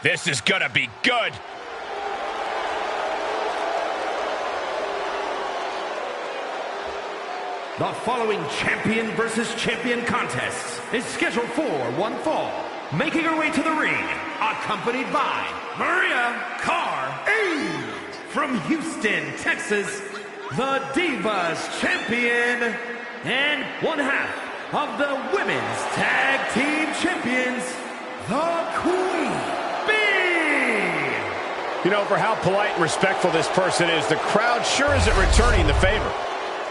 This is gonna be good. The following champion versus champion contest is scheduled for one fall. Making her way to the ring, accompanied by Maria Carr. From Houston, Texas, the Divas Champion. And one half of the Women's Tag Team Champions, the Queen Bee. You know, for how polite and respectful this person is, the crowd sure isn't returning the favor.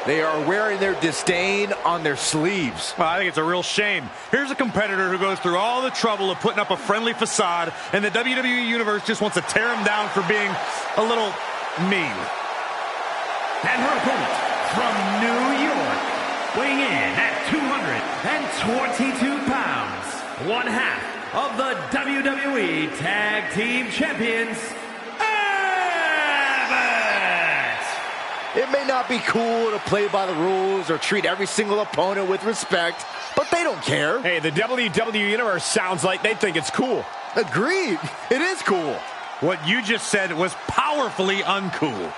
They are wearing their disdain on their sleeves. Well, I think it's a real shame. Here's a competitor who goes through all the trouble of putting up a friendly facade, and the WWE Universe just wants to tear him down for being a little mean. And her opponent from New York, weighing in at 222 pounds, one half of the WWE Tag Team Champions, It may not be cool to play by the rules or treat every single opponent with respect, but they don't care. Hey, the WWE Universe sounds like they think it's cool. Agreed. It is cool. What you just said was powerfully uncool.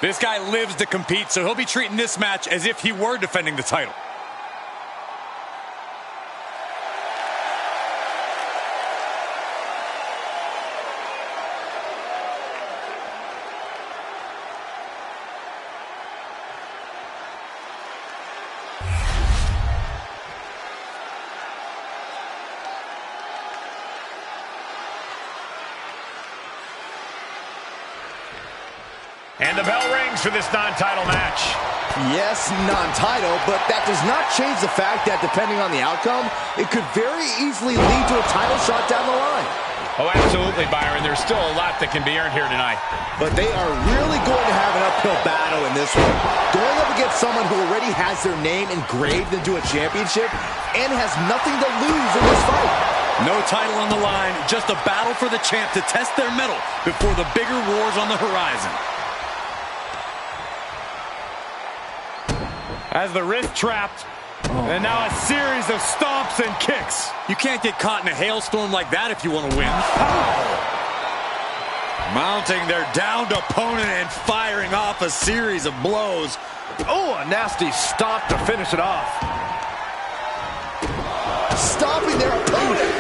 This guy lives to compete, so he'll be treating this match as if he were defending the title. And the bell rings for this non-title match. Yes, non-title, but that does not change the fact that depending on the outcome, it could very easily lead to a title shot down the line. Oh, absolutely, Byron. There's still a lot that can be earned here tonight. But they are really going to have an uphill battle in this one. Going up against someone who already has their name engraved into a championship and has nothing to lose in this fight. No title on the line, just a battle for the champ to test their mettle before the bigger wars on the horizon. As the wrist trapped, and now a series of stomps and kicks. You can't get caught in a hailstorm like that if you want to win. Mounting their downed opponent and firing off a series of blows. Oh, a nasty stomp to finish it off. Stopping their opponent.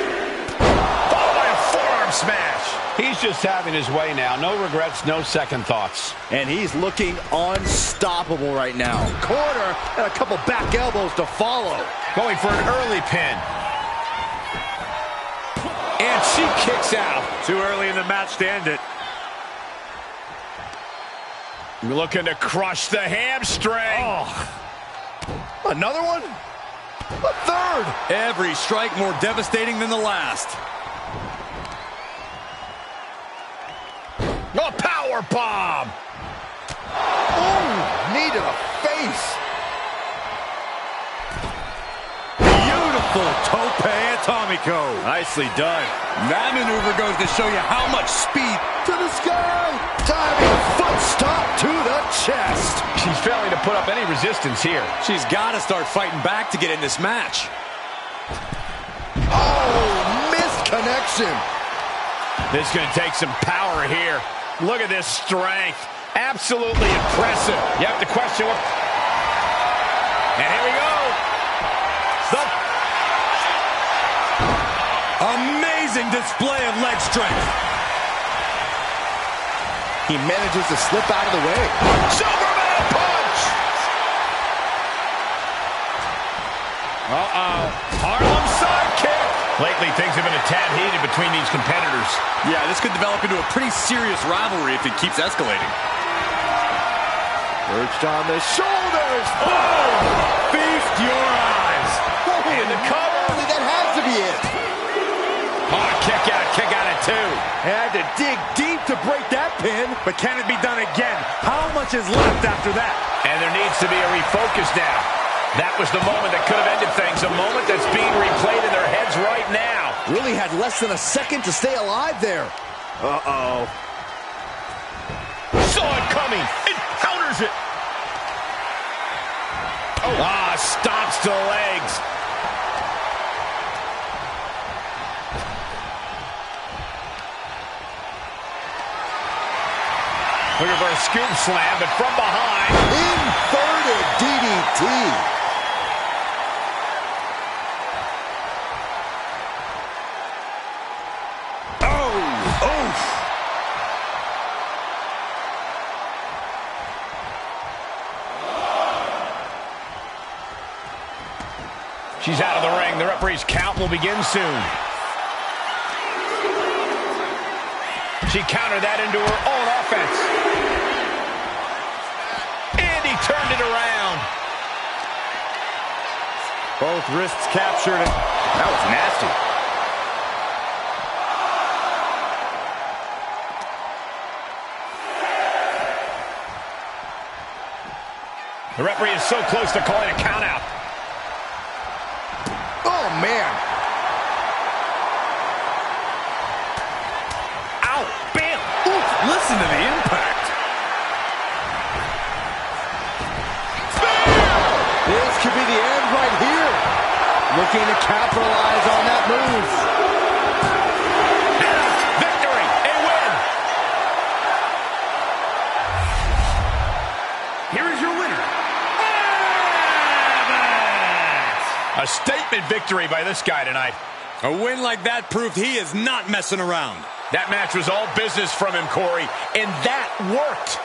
Followed by a forearm smash. He's just having his way now. No regrets, no second thoughts. And he's looking unstoppable right now. Corner and a couple back elbows to follow. Going for an early pin. And she kicks out. Too early in the match to end it. Looking to crush the hamstring. Oh. Another one? A third. Every strike more devastating than the last. A power bomb. Oh, knee to the face. Beautiful tope atomico. Nicely done. That maneuver goes to show you how much speed. To the sky. Diving foot stop to the chest. She's failing to put up any resistance here. She's got to start fighting back to get in this match. Oh, missed connection. This is going to take some power here. Look at this strength. Absolutely impressive. You have to question what... And here we go. Amazing display of leg strength. He manages to slip out of the way. Superman punch. Harlem sidekick. Lately, things have been a tad heated between these competitors. Yeah, this could develop into a pretty serious rivalry if it keeps escalating. Perched on the shoulders. Oh! Feast your eyes. And the cover. That has to be it. Oh, kick out at two. Had to dig deep to break that pin. But can it be done again? How much is left after that? And there needs to be a refocus now. That was the moment that could have ended things. A moment that's being replayed in their heads right now. Really had less than a second to stay alive there. Uh-oh. So saw it coming and counters it. Oh. Ah, stomps to the legs. Looking for a scoop slam, but from behind. Inverted DDT. She's out of the ring. The referee's count will begin soon. She countered that into her own offense. And he turned it around. Both wrists captured. That was nasty. The referee is so close to calling a count out. Oh, man. Ow, bam. Oof, listen to the impact. Bam! This could be the end right here. Looking to capitalize on that move. Victory, a win. Here is your winner. A statement victory by this guy tonight. A win like that proved he is not messing around. That match was all business from him, Corey, and that worked.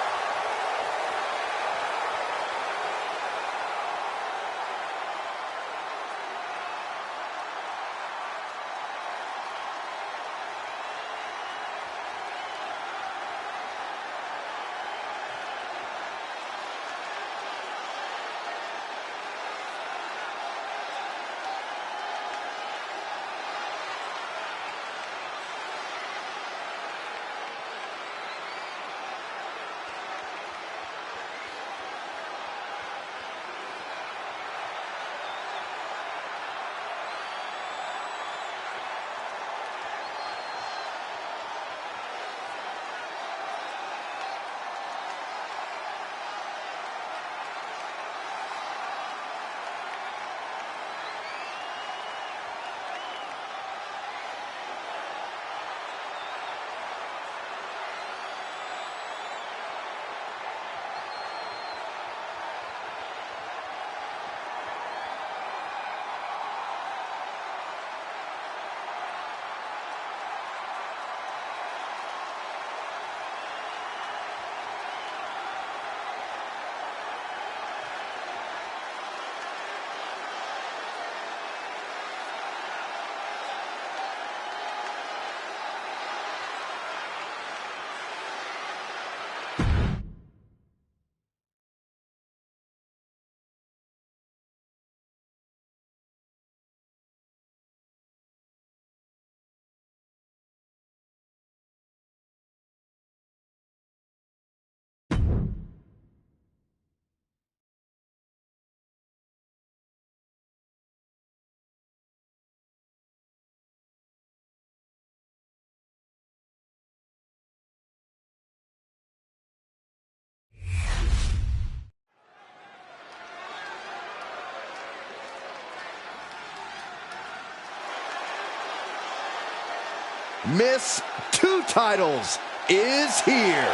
Miss Two Titles is here.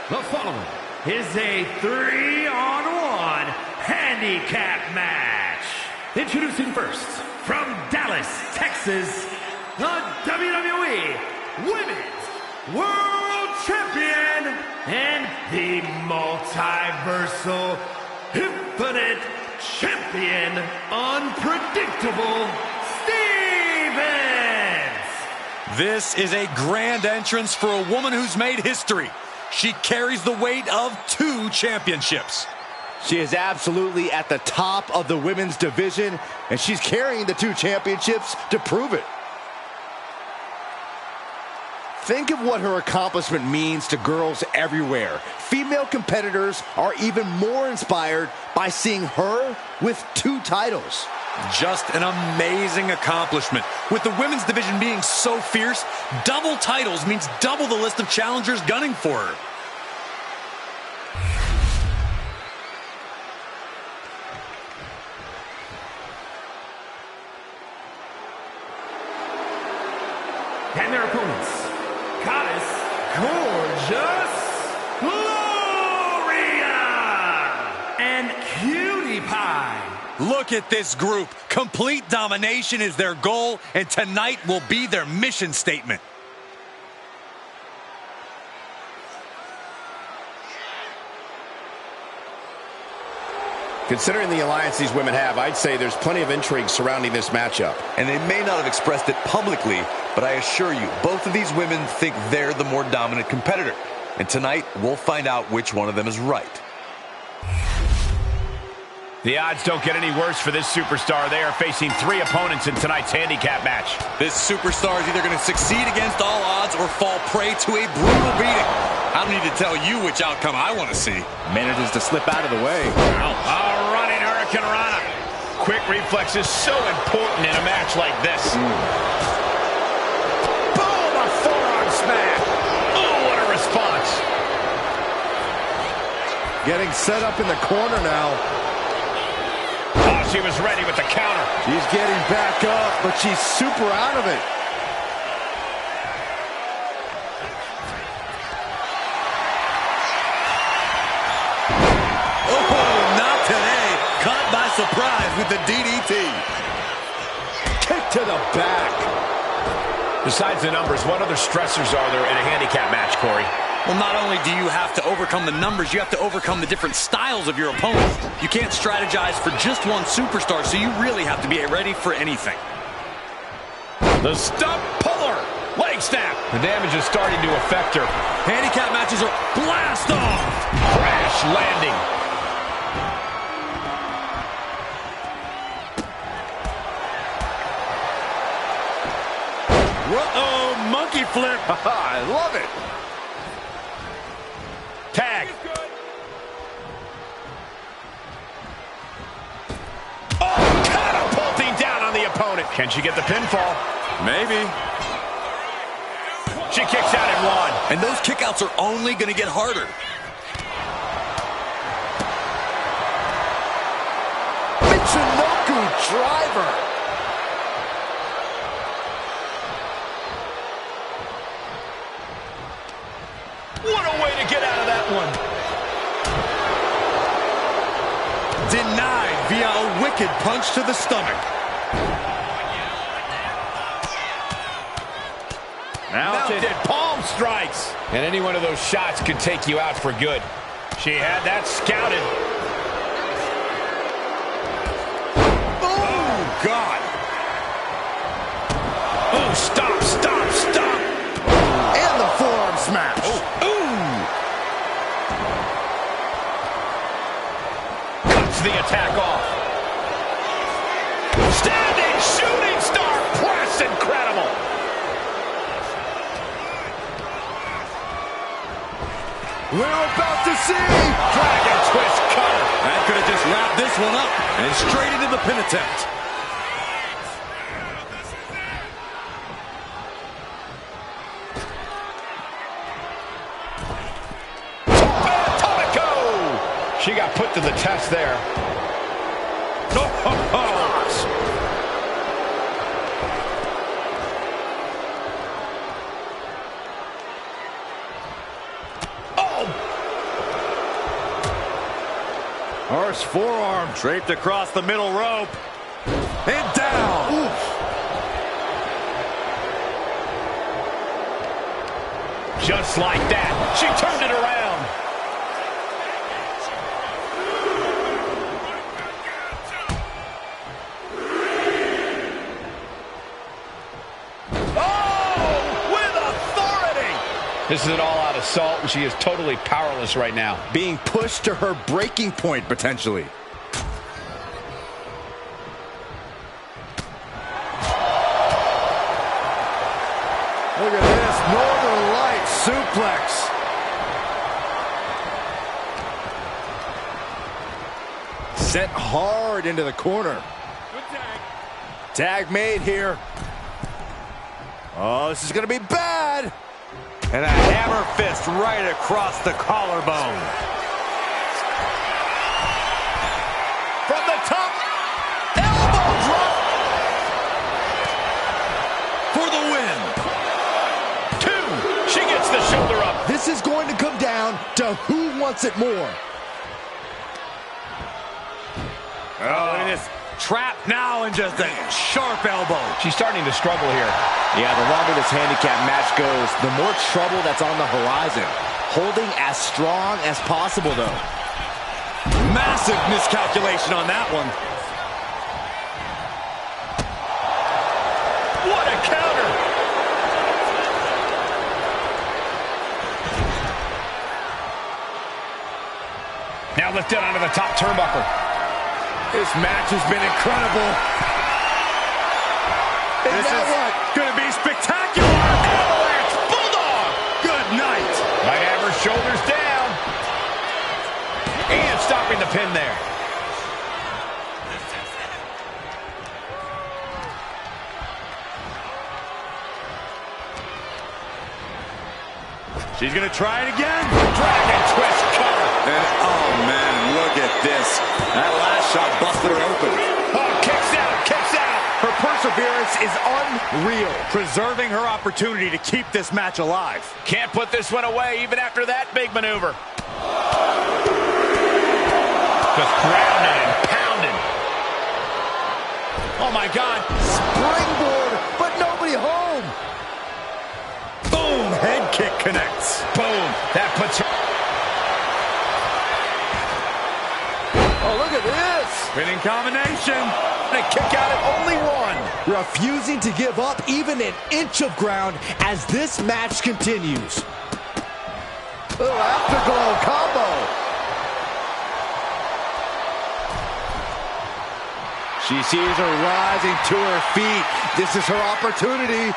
The following is a 3-on-1 handicap match. Introducing first, from Dallas, Texas, the WWE Women's World Champion and the multiversal infinite champion, unpredictable Stevens. This is a grand entrance for a woman who's made history. She carries the weight of 2 championships. She is absolutely at the top of the women's division, and she's carrying the 2 championships to prove it. Think of what her accomplishment means to girls everywhere. Female competitors are even more inspired by seeing her with 2 titles. Just an amazing accomplishment. With the women's division being so fierce, double titles means double the list of challengers gunning for her. And their opponents, Goddess Gorgeous Gloria and Cutie Pie. Look at this group. Complete domination is their goal, and tonight will be their mission statement. Considering the alliance these women have, I'd say there's plenty of intrigue surrounding this matchup. And they may not have expressed it publicly, but I assure you, both of these women think they're the more dominant competitor. And tonight, we'll find out which one of them is right. The odds don't get any worse for this superstar. They are facing 3 opponents in tonight's handicap match. This superstar is either going to succeed against all odds or fall prey to a brutal beating. I don't need to tell you which outcome I want to see. Manages to slip out of the way. Oh, running Hurricane Rana. Quick reflex is so important in a match like this. Boom, a forearm smash. Oh, what a response. Getting set up in the corner now. Oh, she was ready with the counter. She's getting back up, but she's super out of it. Oh, not today. Caught by surprise with the DDT. Kick to the back. Besides the numbers, what other stressors are there in a handicap match, Corey? Well, not only do you have to overcome the numbers, you have to overcome the different styles of your opponents. You can't strategize for just one superstar, so you really have to be ready for anything. The stump puller. Leg snap. The damage is starting to affect her. Handicap matches are blast off. Crash landing. Uh-oh, monkey flip. I love it. Tag. Oh, catapulting down on the opponent. Can she get the pinfall? Maybe. She kicks out at 1. And those kickouts are only going to get harder. Michinoku driver. What a way to get out of that one. Denied via a wicked punch to the stomach. Mounted palm strikes. And any one of those shots could take you out for good. She had that scouted. Oh, God. Oh, stop, stop, stop. And the forearm smash. Cuts the attack off. Standing shooting star press. Incredible. We're about to see. Dragon twist cutter. That could have just wrapped this one up and straight into the pin attempt. She got put to the test there. Horse forearm. Draped across the middle rope. And down. Oof. Just like that, she turned it around. This is an all-out assault, and she is totally powerless right now. Being pushed to her breaking point, potentially. Look at this, Northern Lights suplex. Set hard into the corner. Good down. Tag made here. Oh, this is going to be bad. And a hammer fist right across the collarbone. From the top, elbow drop. For the win. 2. She gets the shoulder up. This is going to come down to who wants it more. Oh, look at this. Trap now and just a sharp elbow. She's starting to struggle here. Yeah, the longer this handicap match goes, the more trouble that's on the horizon. Holding as strong as possible, though. Massive miscalculation on that one. What a counter! Now lifted onto the top turnbuckle. This match has been incredible. This is going to be spectacular. Avalanche Bulldog! Good night. Might have her shoulders down. And stopping the pin there. She's going to try it again. Dragon twist cover. And oh man, look at this. That last shot busted her open. Oh, kicks out, kicks out. Her perseverance is unreal. Preserving her opportunity to keep this match alive. Can't put this one away even after that big maneuver. Just grounded and pounded. Oh my God, springboard, but nobody home. Boom, head kick connects. Boom, that puts her. Oh, look at this. Winning combination. And a kick out at only 1. Refusing to give up even an inch of ground as this match continues. Little afterglow combo. She sees her rising to her feet. This is her opportunity.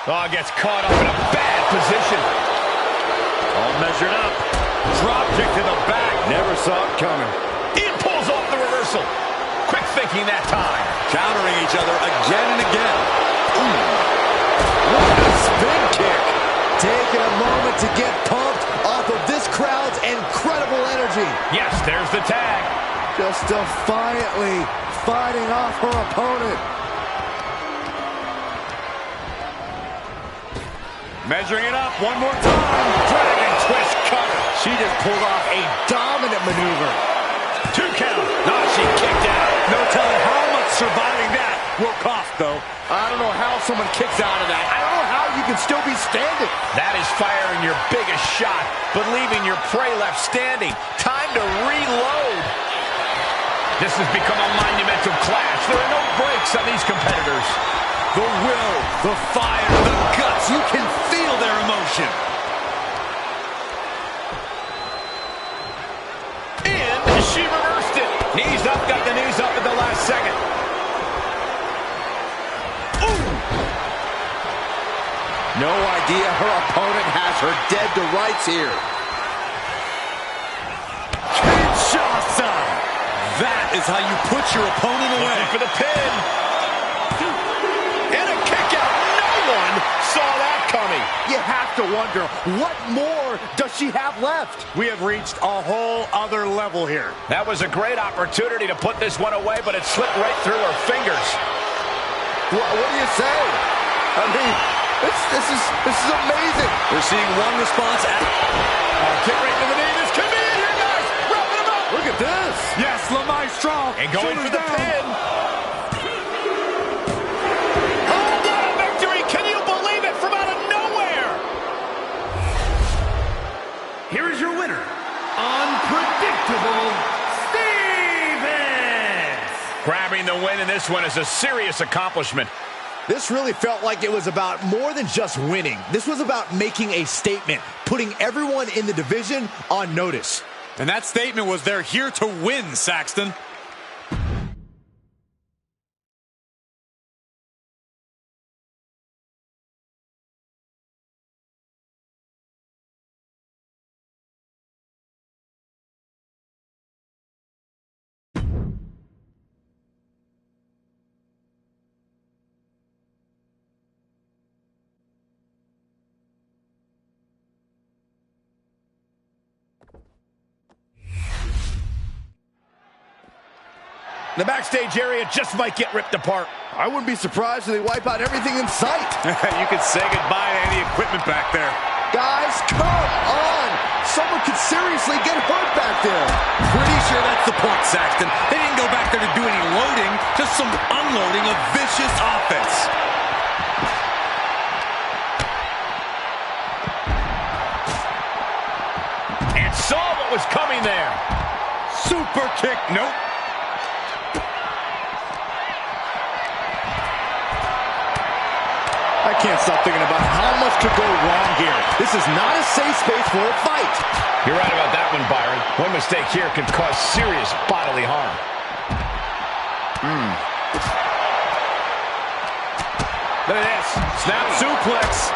Oh, gets caught up in a bad position. All measured up. Drop kick to the back. Never saw it coming. Ian pulls off the reversal. Quick thinking that time. Countering each other again and again. What a spin kick. Taking a moment to get pumped off of this crowd's incredible energy. Yes, there's the tag. Just defiantly fighting off her opponent. Measuring it up one more time. Dragon twist cover. She just pulled off a dominant maneuver. 2 count. No, she kicked out. No telling how much surviving that will cost, though. I don't know how someone kicks out of that. I don't know how you can still be standing. That is firing your biggest shot, but leaving your prey left standing. Time to reload. This has become a monumental clash. There are no breaks on these competitors. The will, the fire, the guts. You can feel their emotion. And she reversed it. Knees up, got the knees up at the last second. Ooh. No idea her opponent has her dead to rights here. Kinshasa. That is how you put your opponent away. Looking for the pin. And a kick out. No one saw that coming. You have to wonder, what more does she have left? We have reached a whole other level here. That was a great opportunity to put this one away, but it slipped right through her fingers. What do you say? I mean, this is amazing. We're seeing one response at... Kick right to the knee. This could be it here, guys. Wrapping him up. Look at this. Yes, Lamai strong. And going Shoulders for the down. pin. Oh, what a victory. Can you believe it? From out of nowhere. Here is your winner, Unpredictable Stevens. Grabbing the win in this one is a serious accomplishment. This really felt like it was about more than just winning. This was about making a statement, putting everyone in the division on notice. And that statement was they're here to win, Saxton. The backstage area just might get ripped apart. I wouldn't be surprised if they wipe out everything in sight. You could say goodbye to any equipment back there. Guys, come on! Someone could seriously get hurt back there. Pretty sure that's the point, Saxton. They didn't go back there to do any loading, just some unloading of vicious offense. And saw what was coming there. Super kick, nope. I can't stop thinking about how much could go wrong here. This is not a safe space for a fight. You're right about that one, Byron. One mistake here could cause serious bodily harm. Look at this. Snap suplex.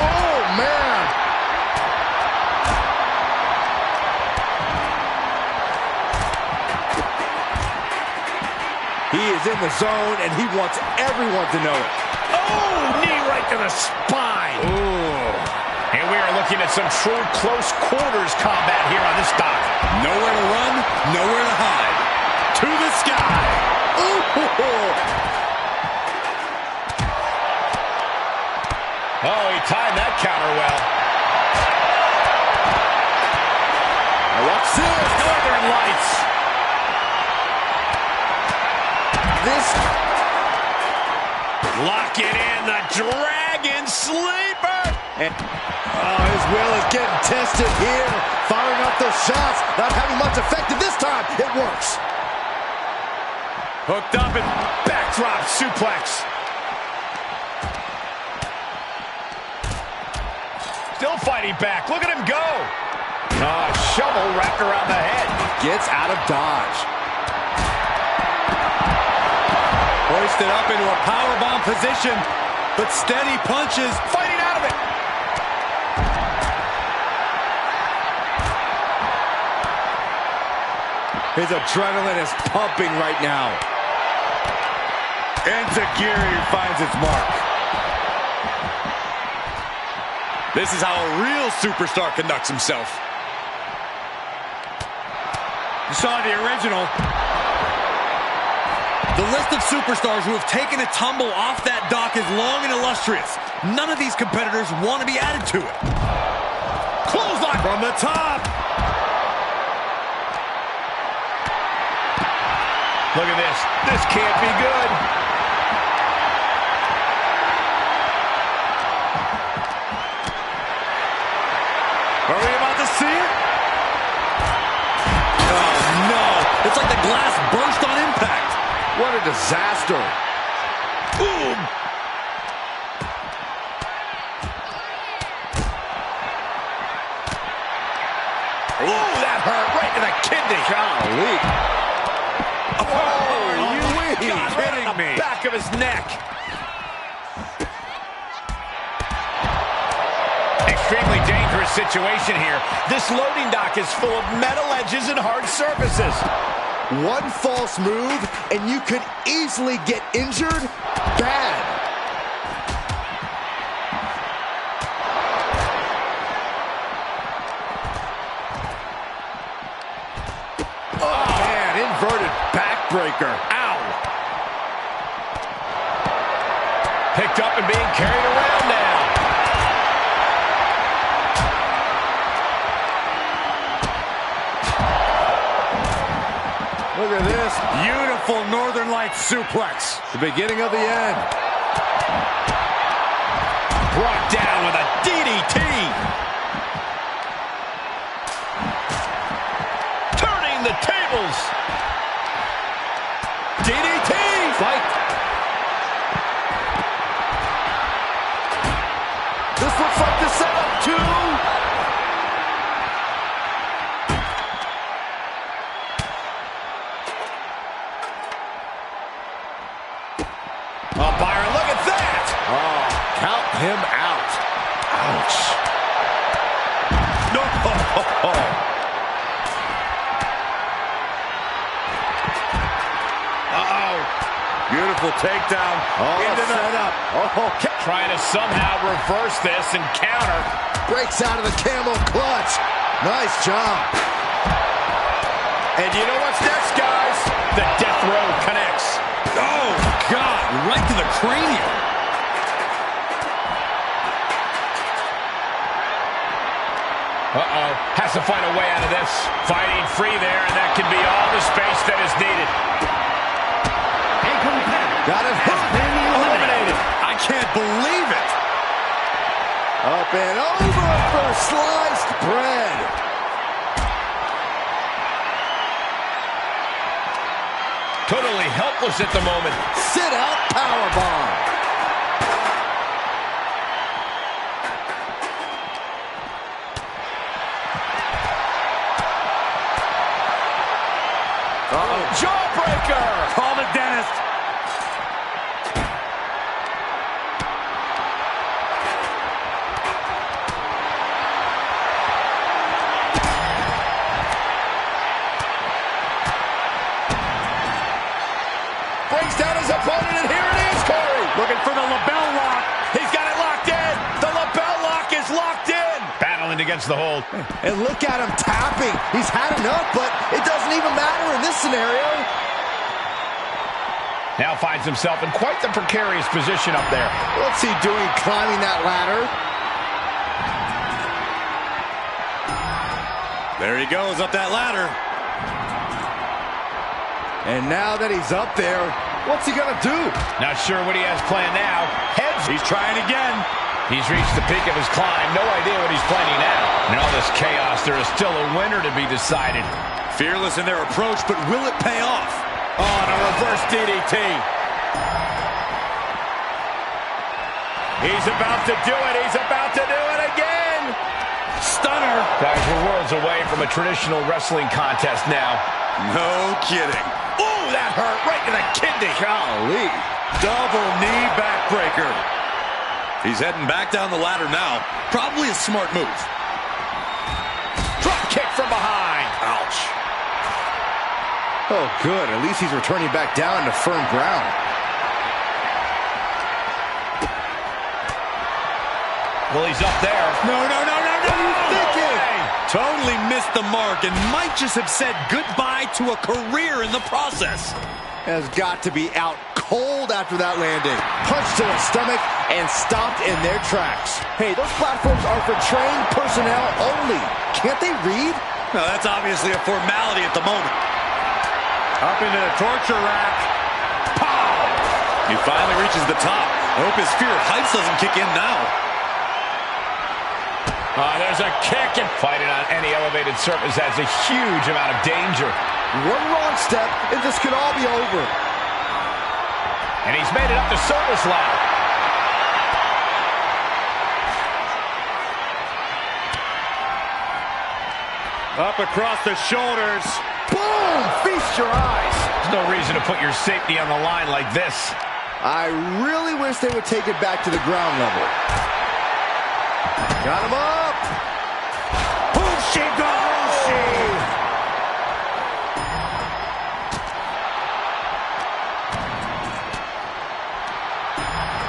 Oh, man. He is in the zone, and he wants everyone to know it. Oh, knee right to the spine. Ooh. And we are looking at some true close quarters combat here on this dock. Nowhere to run, nowhere to hide. To the sky. Ooh. Oh, he timed that counter well. Now watch this. Northern Lights. This. Lock it in. The Dragon Sleeper. And, his will is getting tested here. Firing up those shots. Not having much effect. And this time, it works. Hooked up and backdrop suplex. Still fighting back. Look at him go. Shovel wrapped around the head. Gets out of dodge. Hoisted up into a powerbomb position, but steady punches. Fighting out of it. His adrenaline is pumping right now. Enziguri finds its mark. This is how a real superstar conducts himself. You saw the original. The list of superstars who have taken a tumble off that dock is long and illustrious. None of these competitors want to be added to it. Clothesline from the top. Look at this. This can't be good. Are we about to see it? Oh, no. It's like the glass burst on impact. What a disaster. Boom. Ooh, that hurt right to the kidney. Golly. Oh, you got right on the back of his neck. Extremely dangerous situation here. This loading dock is full of metal edges and hard surfaces. One false move, and you could easily get injured bad. Oh, man, inverted backbreaker. Ow. Picked up and being carried around now. Look at this. Beautiful Northern Lights suplex. The beginning of the end. Brought down with a DDT. Turning the tables. DDT. Fight. This looks like the setup, too. Oh, Byron, look at that! Oh, count him out. Ouch. No! Uh-oh. Beautiful takedown. Oh, into the set up. Oh, trying to somehow reverse this and counter. Breaks out of the camel clutch. Nice job. And you know what's next, guys? The death row connects. Oh, God, right to the cranium. Uh-oh, has to find a way out of this. Fighting free there, and that can be all the space that is needed. A competitor Got it. has been eliminated. I can't believe it. Up and over for sliced bread. Totally helpless at the moment. Sit out powerbomb. Jawbreaker! Call the dentist. Brings down his opponent, and here it is, Corey. Looking for the lapel lock. He's got it locked in. The lapel lock is locked in. Battling against the hold. And look at him tapping. He's had enough, but it doesn't even matter in this scenario. Now finds himself in quite the precarious position up there. What's he doing climbing that ladder? There he goes up that ladder. And now that he's up there, what's he gonna do? Not sure what he has planned now. Heads. He's trying again. He's reached the peak of his climb. No idea what he's planning now. In all this chaos, there is still a winner to be decided. Fearless in their approach, but will it pay off? Oh, and a reverse DDT. He's about to do it. He's about to do it again. Stunner. Guys, we're worlds away from a traditional wrestling contest now. No kidding. Ooh, that hurt right to the kidney. Golly. Double knee backbreaker. He's heading back down the ladder now. Probably a smart move. Drop kick from behind. Ouch. Oh, good. At least he's returning back down to firm ground. Well, he's up there. No. What are you thinking? Totally missed the mark and might just have said goodbye to a career in the process. Has got to be out cold after that landing. Punch to the stomach and stopped in their tracks. Hey, those platforms are for trained personnel only. Can't they read? Now, that's obviously a formality at the moment. Up into the torture rack. Pow! He finally reaches the top. I hope his fear of heights doesn't kick in now. There's a kick, and fighting on any elevated surface has a huge amount of danger. One wrong step and this could all be over. And he's made it up the service ladder. Up across the shoulders. Boom! Feast your eyes. There's no reason to put your safety on the line like this. I really wish they would take it back to the ground level. Got him up.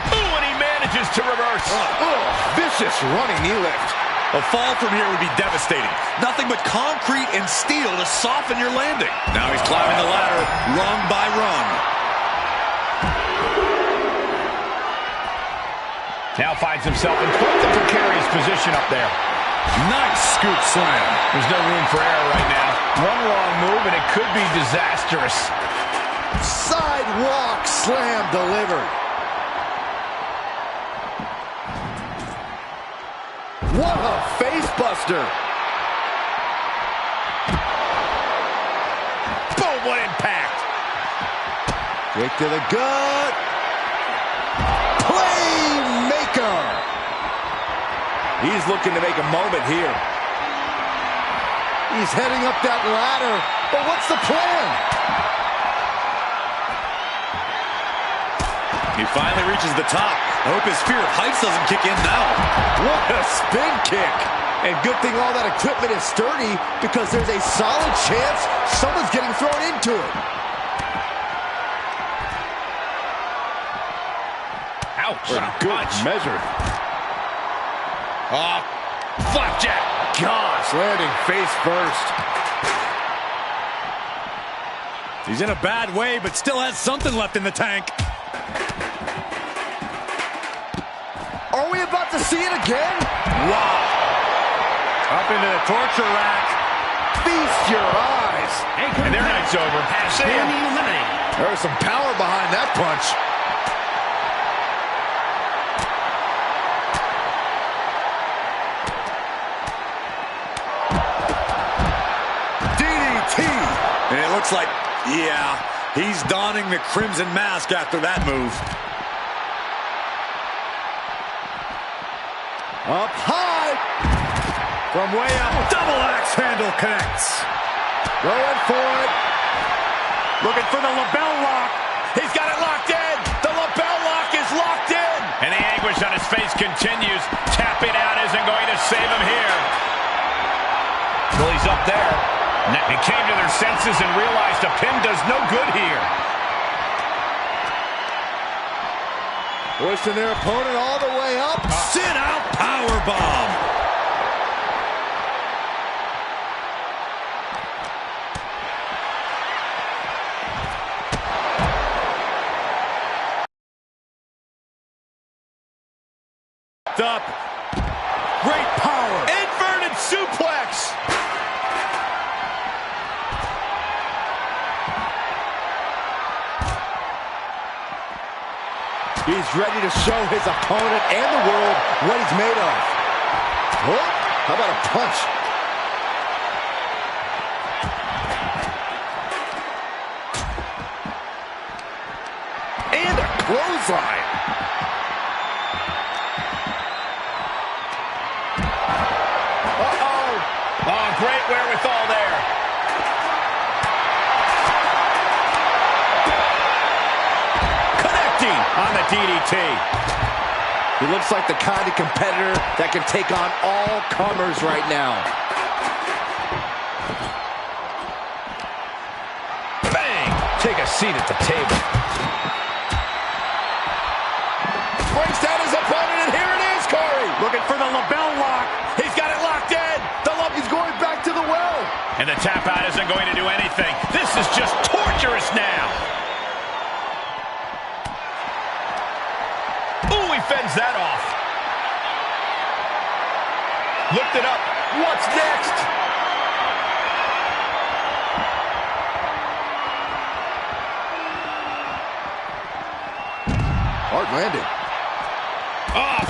Ooh, and he manages to reverse. Vicious running knee lift. A fall from here would be devastating. Nothing but concrete and steel to soften your landing. Now he's climbing the ladder rung by rung. Now finds himself in quite the precarious position up there. Nice scoop slam. There's no room for error right now. One wrong move and it could be disastrous. Sidewalk slam delivered. What a face buster. Boom, what impact. Kick to the gut. Playmaker. He's looking to make a moment here. He's heading up that ladder, but what's the plan? He finally reaches the top. I hope his fear of heights doesn't kick in now. What a spin kick. And good thing all that equipment is sturdy because there's a solid chance someone's getting thrown into it. Ouch. Pretty good measure. Oh, flapjack. Gosh, landing face first. He's in a bad way, but still has something left in the tank. Are we about to see it again? Wow. Up into the torture rack. Feast your eyes. And their night's over. Has See been ya. eliminated. There's some power behind that punch. DDT. And it looks like, yeah, he's donning the crimson mask after that move. Up high. From way up, double axe handle connects. Going for it. Looking for the lapel lock. He's got it locked in. The lapel lock is locked in. And the anguish on his face continues. Tapping out isn't going to save him here. Well, he's up there. They came to their senses and realized a pin does no good here. Pushing their opponent all the way up. Sit out power bomb. Up. Great power. Inverted suplex. He's ready to show his opponent and the world what he's made of. Oh, how about a punch? And a clothesline. Oh, great wherewithal there. Connecting on the DDT. He looks like the kind of competitor that can take on all comers right now. Bang! Take a seat at the table. Breaks down his opponent, and here it is, Corey. Looking for the lapel lock. He's got it locked in. He's going back to the well. And the tap out isn't going to do anything. This is just torturous now. Ooh, he fends that off. Looked it up. What's next? Hard landing. Oh,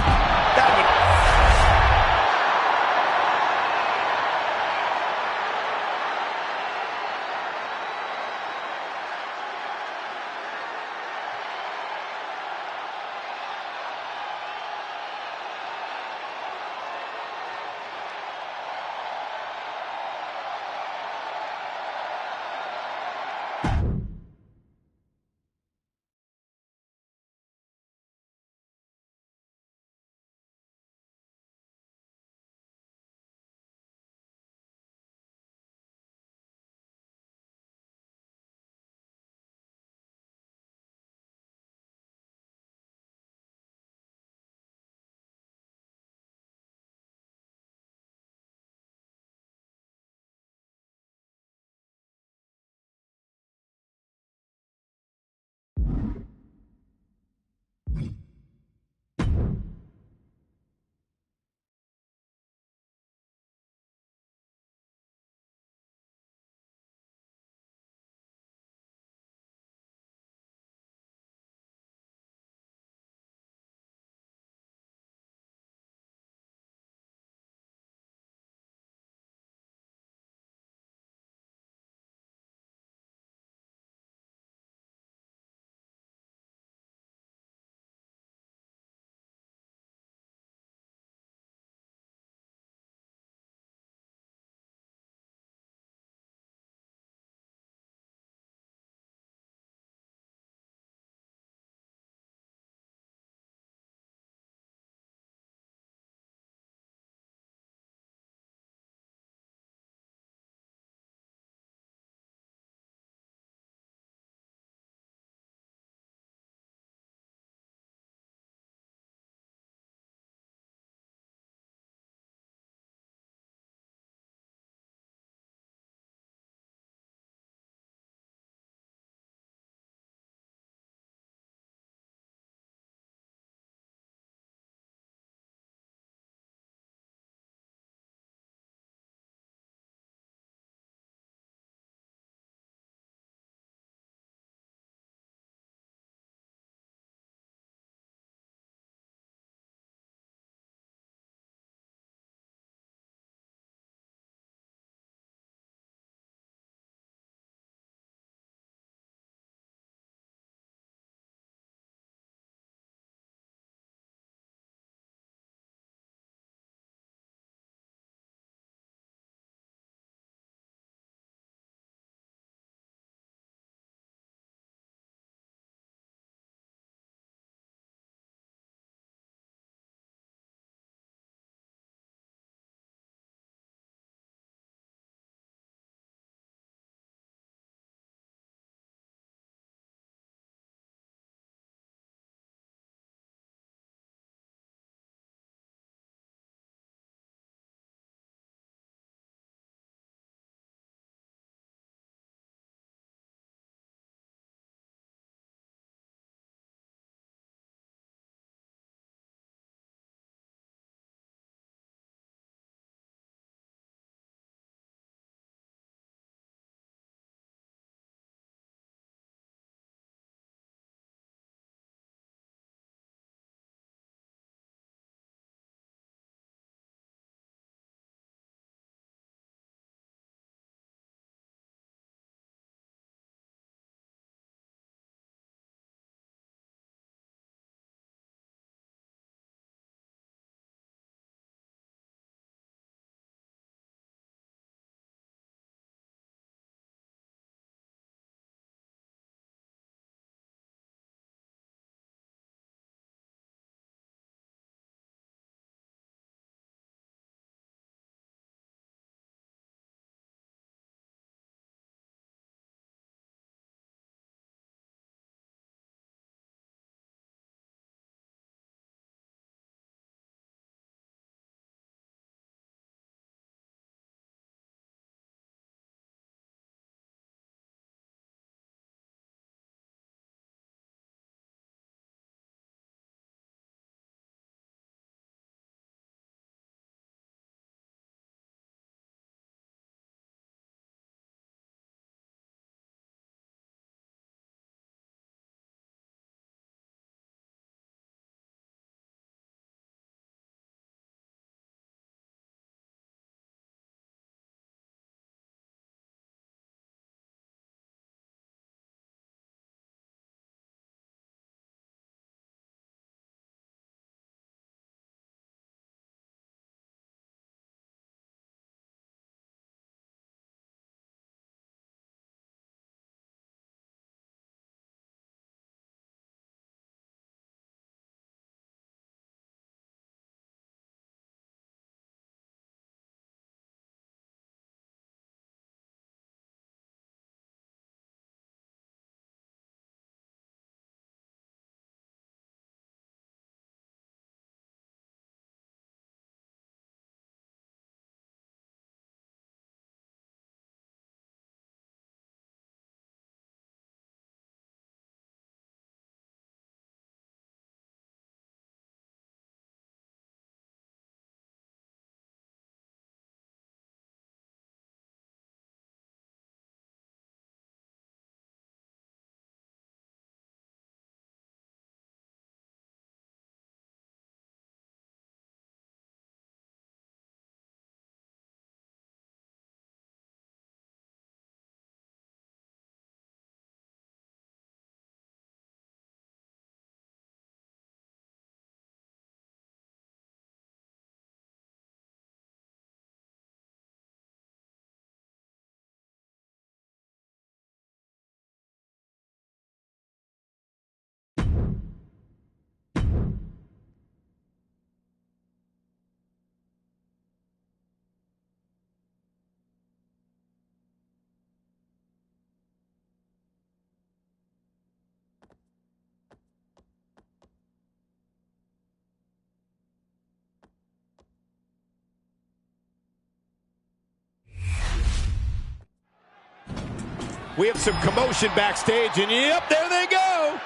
We have some commotion backstage, and yep, there they go.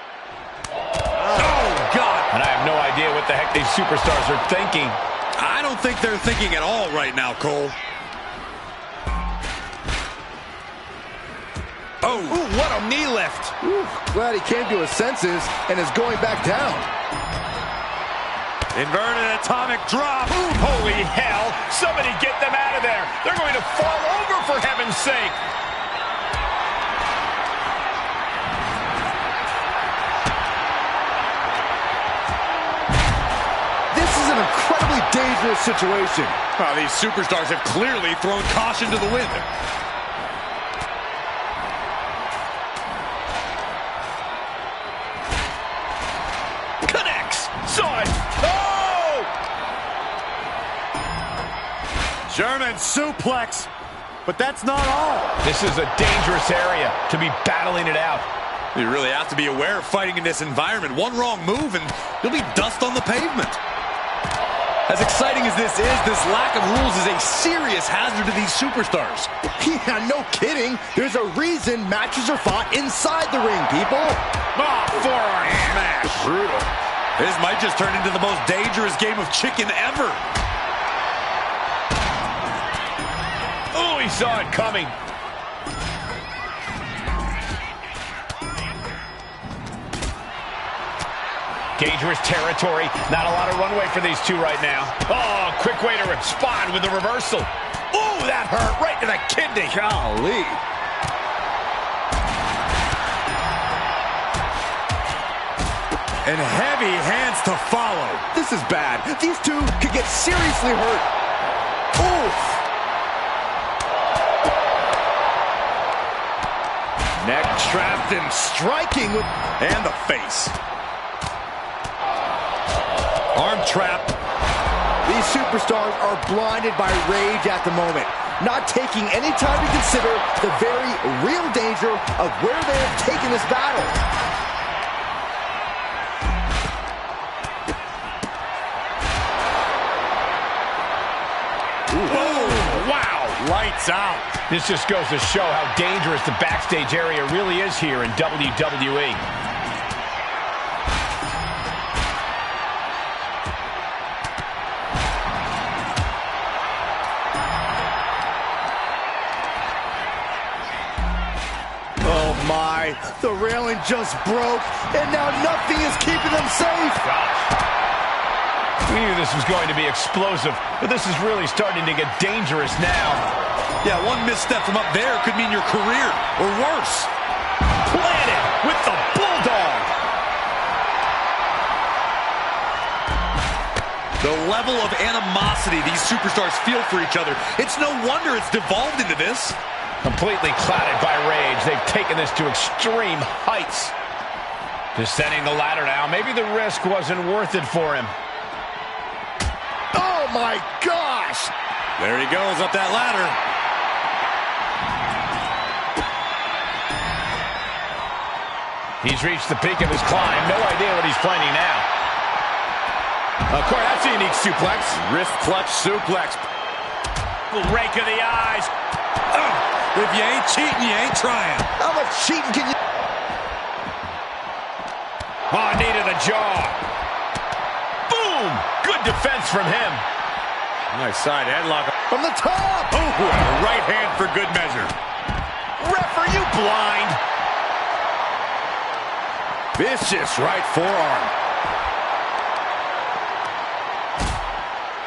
Oh, God. And I have no idea what the heck these superstars are thinking. I don't think they're thinking at all right now, Cole. Oh, Ooh, what a knee lift. Ooh, glad he came to his senses and is going back down. inverted atomic drop. Ooh, holy hell. Somebody get them out of there. They're going to fall over for heaven's sake. This is an incredibly dangerous situation. Well, these superstars have clearly thrown caution to the wind. Saw it. Oh! German suplex. But that's not all. This is a dangerous area to be battling it out. You really have to be aware of fighting in this environment. One wrong move and you'll be dust on the pavement. As exciting as this is, this lack of rules is a serious hazard to these superstars. Yeah, no kidding. There's a reason matches are fought inside the ring, people. Oh, forearm smash. Brutal. This might just turn into the most dangerous game of chicken ever. Oh, he saw it coming. Dangerous territory. Not a lot of runway for these two right now. Oh, quick way to respond with the reversal. Oh, that hurt right to the kidney. Golly. And heavy hands to follow. This is bad. These two could get seriously hurt. Oof. Neck trapped and striking with... And the face. Arm trap. These superstars are blinded by rage at the moment, not taking any time to consider the very real danger of where they have taken this battle. Lights out. This just goes to show how dangerous the backstage area really is here in WWE. Oh my, the railing just broke, and now nothing is keeping them safe. Gosh. We knew this was going to be explosive, but this is really starting to get dangerous now. Yeah, one misstep from up there could mean your career, or worse. Planted with the Bulldog. The level of animosity these superstars feel for each other, it's no wonder it's devolved into this. Completely clouded by rage. They've taken this to extreme heights. Descending the ladder now. Maybe the risk wasn't worth it for him. Oh my gosh! There he goes up that ladder. He's reached the peak of his climb. No idea what he's planning now. Corey, that's a unique suplex. Wrist clutch suplex. Rake of the eyes. Oh, if you ain't cheating, you ain't trying. How much cheating can you... Oh, knee to the jaw. Boom! Good defense from him. Nice side headlock. From the top! Oh, a right hand for good measure. Ref, are you blind? Vicious right forearm.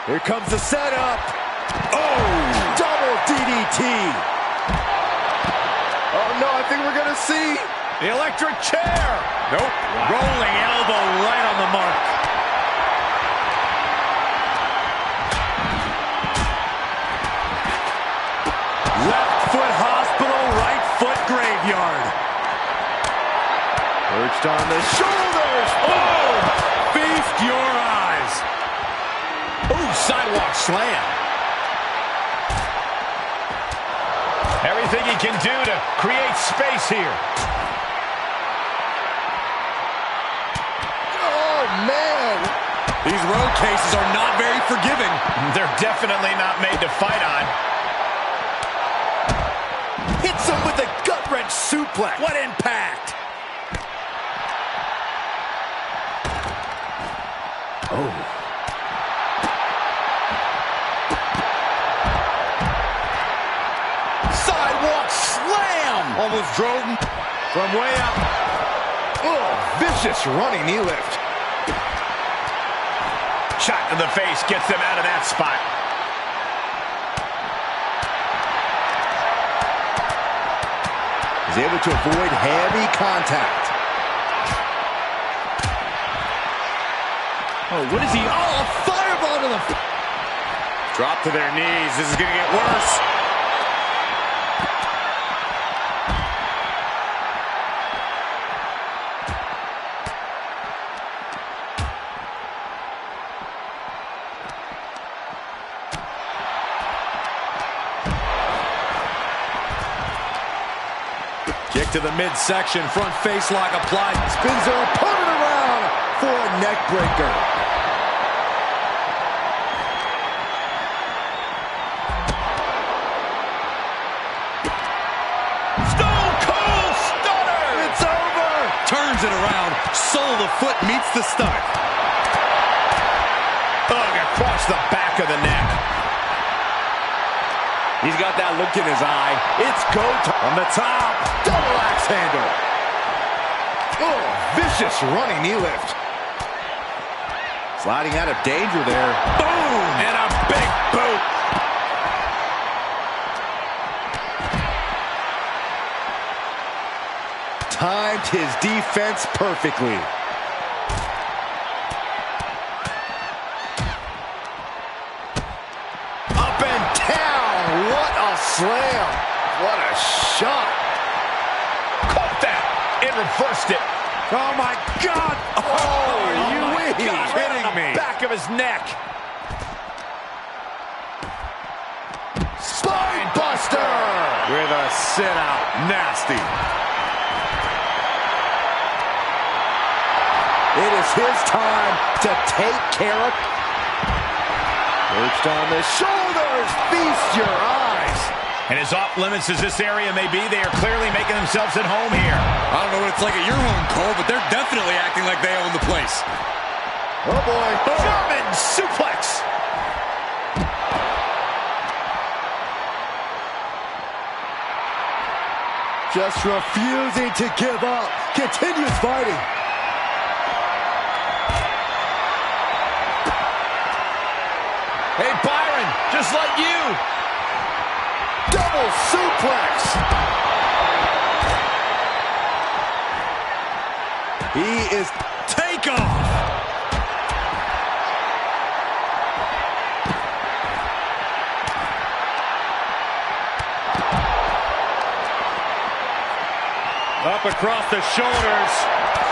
Here comes the setup. Oh! Double DDT. Oh no, I think we're gonna see. The electric chair. Nope. Rolling elbow right on the mark. Left foot hospital, right foot graveyard. Perched on the shoulders. Oh! Feast your eyes. Ooh, sidewalk slam. Everything he can do to create space here. Oh man! These road cases are not very forgiving. They're definitely not made to fight on. Hits him with a gut-wrench suplex. What impact! Oh. Sidewalk slam! Almost drove him from way up. Oh, vicious running knee lift. Shot to the face gets him out of that spot. He's able to avoid heavy contact. Oh, what is he? Oh, a fireball to the... Drop to their knees. This is going to get worse. Kick to the midsection, front face lock applied. Spins their opponent around for a neck breaker. Stone Cold Stunner! It's over! Turns it around, sole of the foot meets the stomach. Ugh, across the back of the neck. He's got that look in his eye. It's go time. On the top, double axe handle. Oh, vicious running knee lift. Sliding out of danger there. Boom! And a big boot. Timed his defense perfectly. Up and down. What a slam. What a shot. Caught that. It reversed it. Oh, my God. Oh, are you kidding me? Back of his neck. Spine buster. With a sit out. Nasty. It is his time to take care of. Perched on the shoulders, feast your eyes. And as off limits as this area may be, they are clearly making themselves at home here. I don't know what it's like at your home, Cole, but they're definitely acting like they own the place. Oh, boy. German suplex. Just refusing to give up. Continues fighting. Hey, Byron, just like you. Double suplex. He is Takeoff. Up across the shoulders.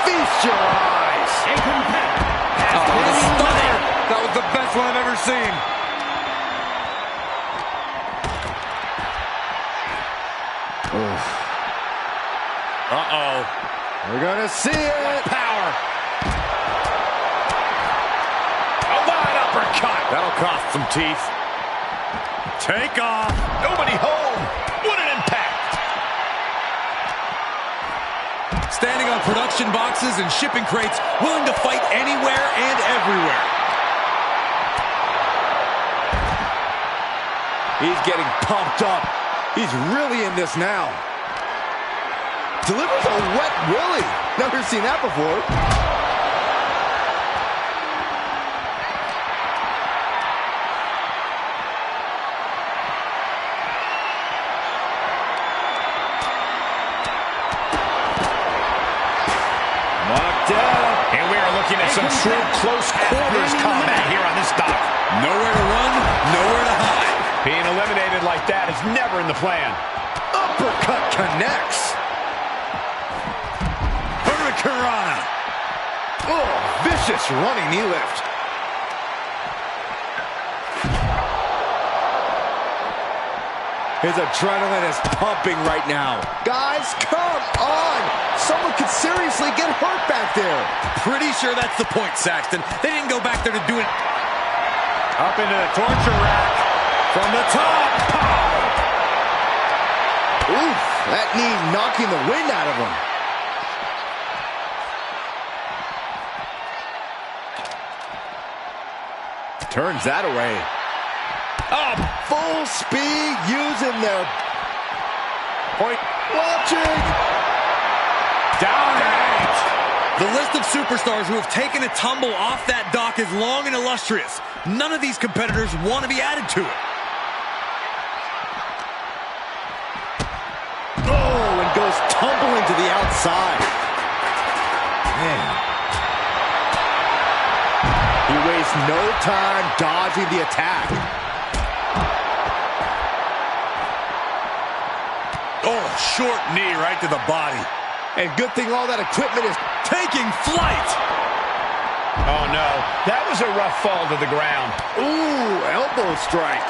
feast your eyes. A competitor has Oh, been the stunner. eliminated. That was the best one I've ever seen. Uh-oh. We're gonna see it. Power. A wide uppercut. That'll cost some teeth. Take off. Nobody home. What an impact. Standing on production boxes and shipping crates, willing to fight anywhere and everywhere. He's getting pumped up. He's really in this now. Delivers a wet willy. Never seen that before. Knocked out. And we are looking at some true close quarters combat here on this dock. Nowhere to run, nowhere to hide. Being eliminated like that is never in the plan. Uppercut connects. Hurricanrana. Oh, vicious running knee lift. His adrenaline is pumping right now. Guys, come on. Someone could seriously get hurt back there. Pretty sure that's the point, Saxton. They didn't go back there to do it. Up into the torture rack. From the top. Oof. That knee knocking the wind out of him. Turns that away. Oh, full speed using their point. Watching. Down and out. The list of superstars who have taken a tumble off that dock is long and illustrious. None of these competitors want to be added to it. Oh, and goes tumbling to the outside. Man. He wastes no time dodging the attack. Oh, short knee right to the body. And good thing all that equipment is Taking flight. Oh, no. That was a rough fall to the ground. ooh, elbow strike.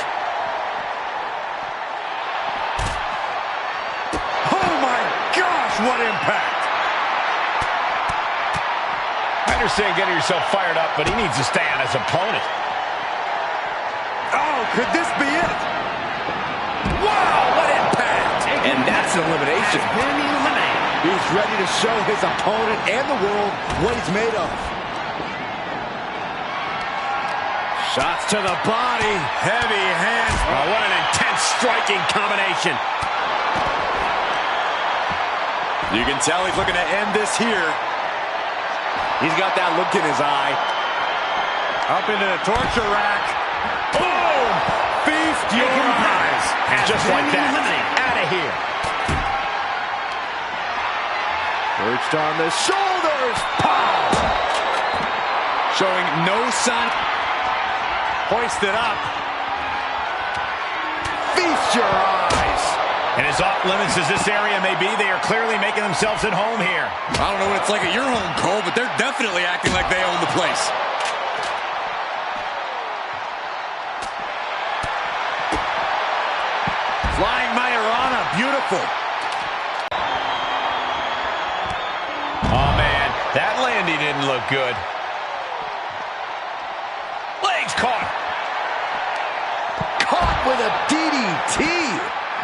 Oh, my gosh, what impact. I understand getting yourself fired up, but he needs to stay on his opponent. Oh, could this be it? Wow, what impact. And that's an elimination. Been eliminated. He's ready to show his opponent and the world what he's made of. Shots to the body. Heavy hands. Oh, what an intense striking combination. You can tell he's looking to end this here. He's got that look in his eye. Up into the torture rack. Boom! Feast your eyes. And just like that, out of here. Perched on the shoulders. Pow! Showing no sign. Hoisted up. Feast your eyes. And as off limits as this area may be, they are clearly making themselves at home here. I don't know what it's like at your home, Cole, but they're definitely acting like they own the place. Flying Majorana, beautiful. Oh, man, that landing didn't look good. Legs caught. Caught with a DDT.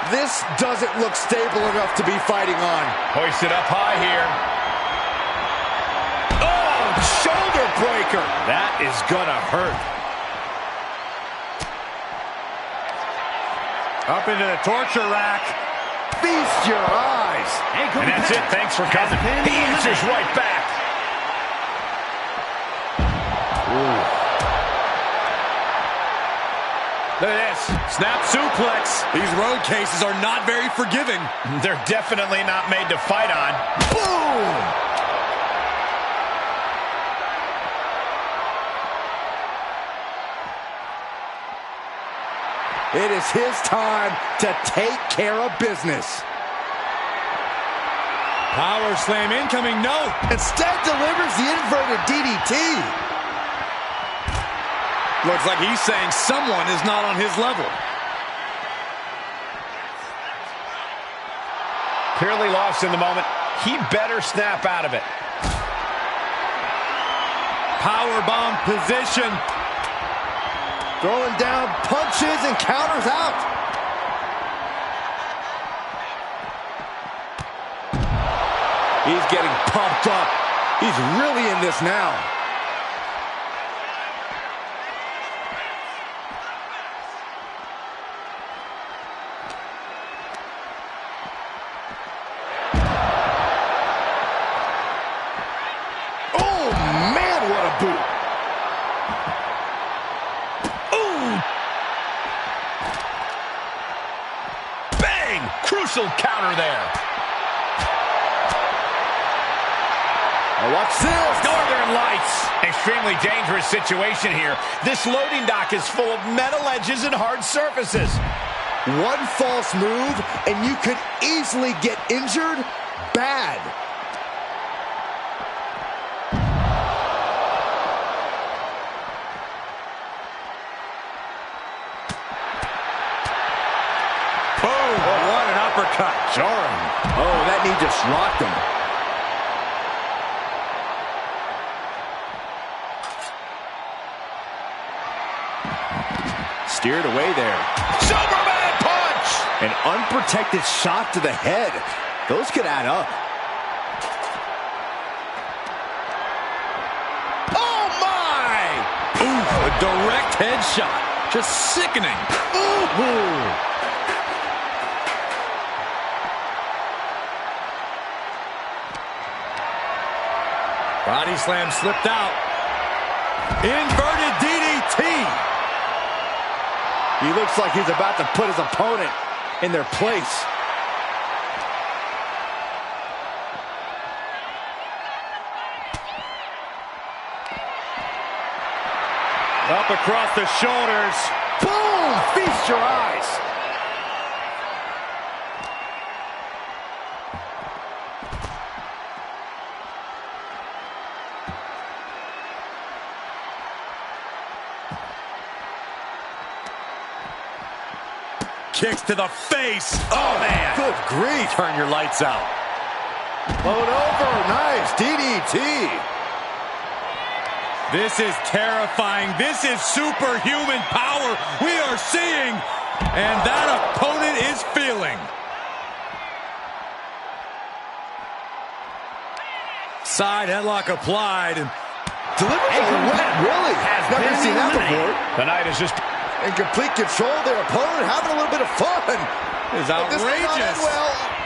This doesn't look stable enough to be fighting on. Hoisted up high here. Oh, shoulder breaker. That is gonna hurt. Up into the torture rack. Feast your eyes. And that's it. Thanks for coming. He answers right back. Ooh. Look at this. Snap suplex. These road cases are not very forgiving. They're definitely not made to fight on. Boom. It is his time to take care of business. Power slam incoming, no. Instead delivers the inverted DDT. Looks like he's saying someone is not on his level. Clearly lost in the moment. He better snap out of it. Powerbomb position. Throwing down punches and counters out. He's getting pumped up. He's really in this now. Oh, man, what a boot. Crucial counter there. Now watch this. Northern Lights. Extremely dangerous situation here. This loading dock is full of metal edges and hard surfaces. One false move, and you could easily get injured bad. Uppercut. Jarring. Oh, that knee just rocked him. Steered away there. Superman punch! An unprotected shot to the head. Those could add up. Oh, my! Ooh, a direct headshot. Just sickening. Ooh. Body slam slipped out. Inverted DDT. He looks like he's about to put his opponent in their place. Up across the shoulders. Boom! Feast your eyes. Kicks to the face. Oh, man. Good grief. Turn your lights out. Load over. Nice. DDT. This is terrifying. This is superhuman power we are seeing. And that opponent is feeling. Side headlock applied. And Delivers a wet Willie. Never seen that before. The night is just In complete control of their opponent, having a little bit of fun. is But this may not end outrageous. well.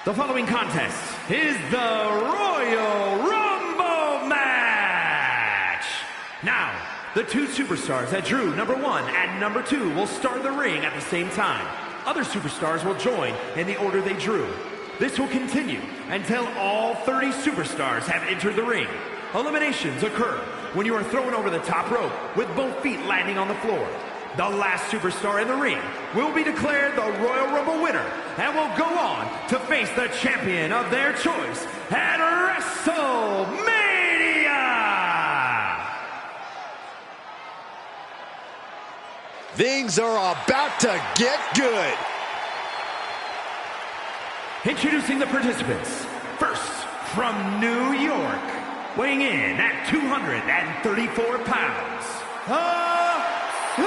The following contest is the Royal Rumble match. Now, the two superstars that drew number 1 and number 2 will start the ring at the same time. Other superstars will join in the order they drew. This will continue until all 30 superstars have entered the ring. Eliminations occur when you are thrown over the top rope with both feet landing on the floor. The last superstar in the ring will be declared the Royal Rumble winner and will go on to face the champion of their choice at WrestleMania! Things are about to get good. Introducing the participants. First, from New York, weighing in at 234 pounds, the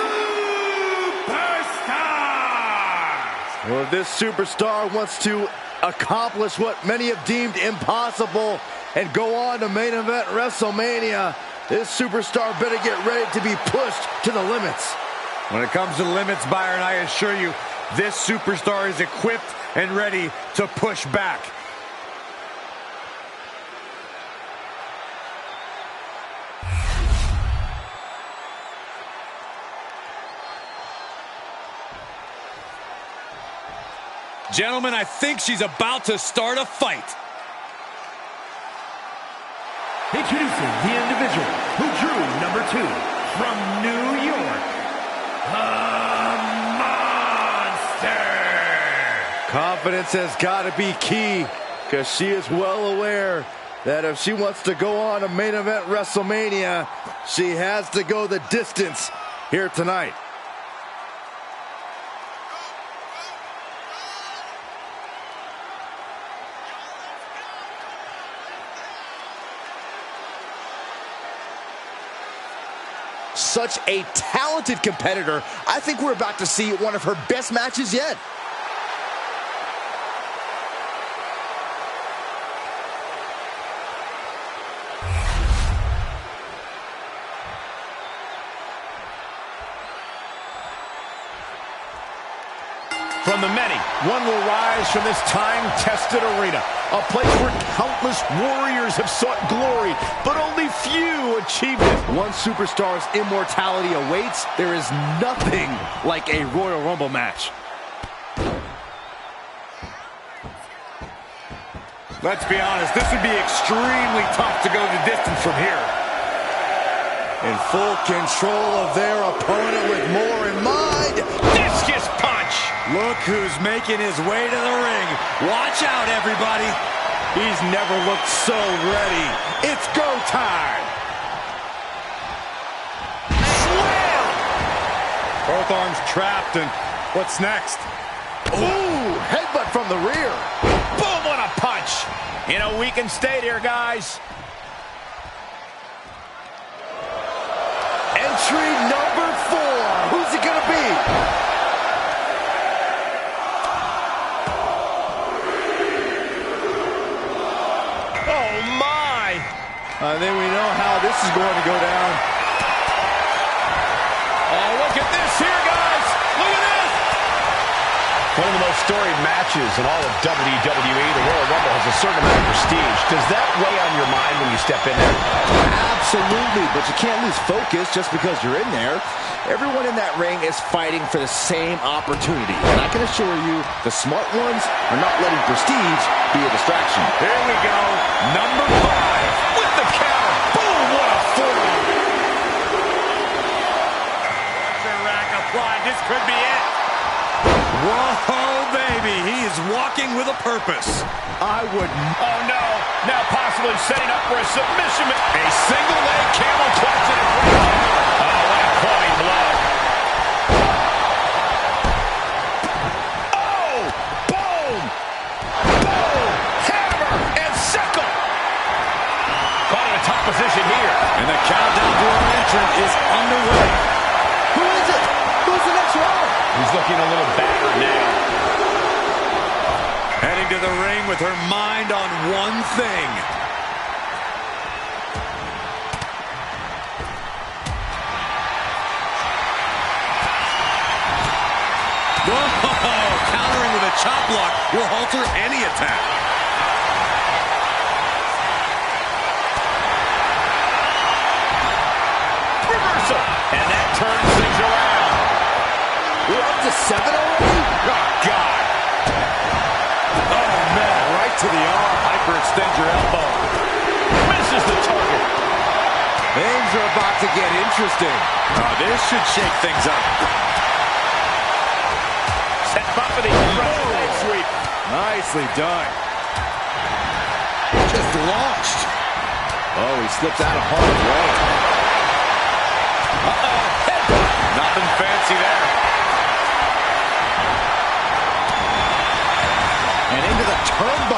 Superstar! Well, if this superstar wants to accomplish what many have deemed impossible and go on to main event WrestleMania, this superstar better get ready to be pushed to the limits. When it comes to limits, Byron, I assure you, this superstar is equipped and ready to push back. Gentlemen, I think she's about to start a fight. Introducing the individual who drew number 2 from New York, the Monster. Confidence has got to be key, because she is well aware that if she wants to go on to main event WrestleMania, she has to go the distance here tonight. Such a talented competitor. I think we're about to see one of her best matches yet. From the many, one will rise from this time-tested arena. A place where countless warriors have sought glory, but only few achieved it. One superstar's immortality awaits. There is nothing like a Royal Rumble match. Let's be honest, this would be extremely tough to go the distance from here. In full control of their opponent with more in mind. Discus punch! Look who's making his way to the ring. Watch out, everybody. He's never looked so ready. It's go time. Slam! Both arms trapped, and what's next? Ooh, headbutt from the rear. Boom, what a punch! In a weakened state here, guys. Entry number 4. Who's it gonna be? Oh, my! I think we know how this is going to go down. Oh, look at this here, guys! Look at this! One of the most storied matches in all of WWE, the Royal Rumble, has a certain amount of prestige. Does that weigh on your mind when you step in there? Absolutely, but you can't lose focus just because you're in there. Everyone in that ring is fighting for the same opportunity. And I can assure you, the smart ones are not letting prestige be a distraction. Here we go. Number 5 With the counter. Boom, what a forearm. Pressure rack applied. This could be it. Whoa, baby. He is walking with a purpose. I wouldn't. Oh, no. Now possibly setting up for a submission. A single leg camel clutch and a break. Oh, what a clubbing blow. Oh, boom. Boom. Hammer and sickle. Caught in a tough position here. And the countdown to our entrant is underway. Who is it? Who's the next one? He's looking a little battered now. Heading to the ring with her mind on one thing. Whoa! Countering with a chop block will halter any attack. Reversal. And that turns things around. We're up to 7 already? Oh, God. Oh, man, right to the arm. Hyperextend your elbow. Misses the target. Things are about to get interesting. This should shake things up. Set up for the Russian leg sweep. Nicely done. Just launched. Oh, he slips out of harm's way. Nothing fancy there. And into the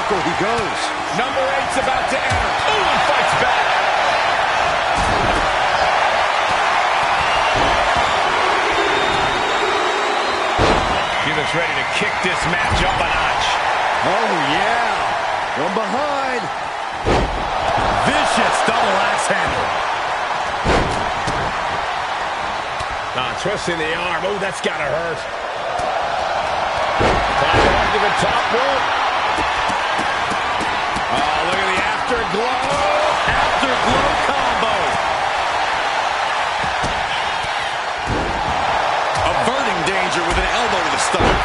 turnbuckle he goes. Number 8's about to enter. Ooh, and fights back. He looks ready to kick this match up a notch. Oh, yeah. From behind. Vicious double axe handle. Twisting the arm. Oh, that's got to hurt. Climbing up to the top rope. Oh, look at the afterglow. Afterglow combo. Averting danger with an elbow to the stomach.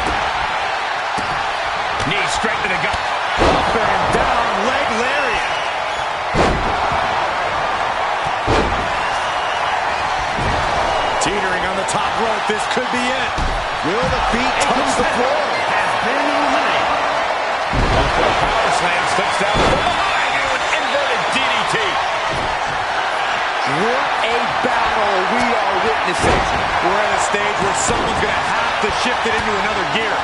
Knee straight to the gut. Up and down, leg lariat. Teetering on the top rope. This could be it. Will the feet touch the floor? Has been eliminated. Power slam slips down from behind you. An inverted DDT. What a battle we are witnessing. We're at a stage where someone's going to have to shift it into another gear.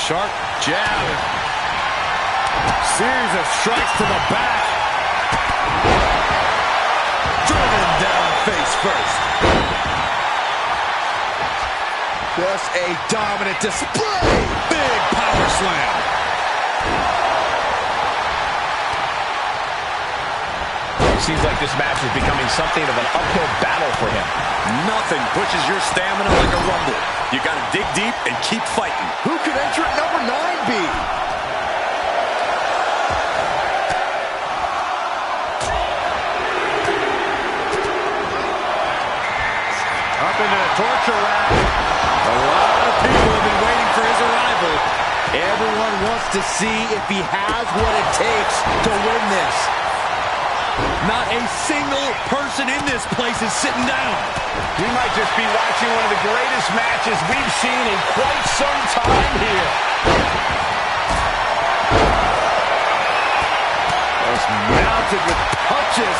Sharp jab. Series of strikes to the back. Driven down face first. Just a dominant display. Big power slam. Seems like this match is becoming something of an uphill battle for him. Nothing pushes your stamina like a rumble. You got to dig deep and keep fighting. Who could enter at number 9 be? Up into the torture rack. A lot of people have been waiting for his arrival. Everyone wants to see if he has what it takes to win this. Not a single person in this place is sitting down. We might just be watching one of the greatest matches we've seen in quite some time here. Just mounted with punches.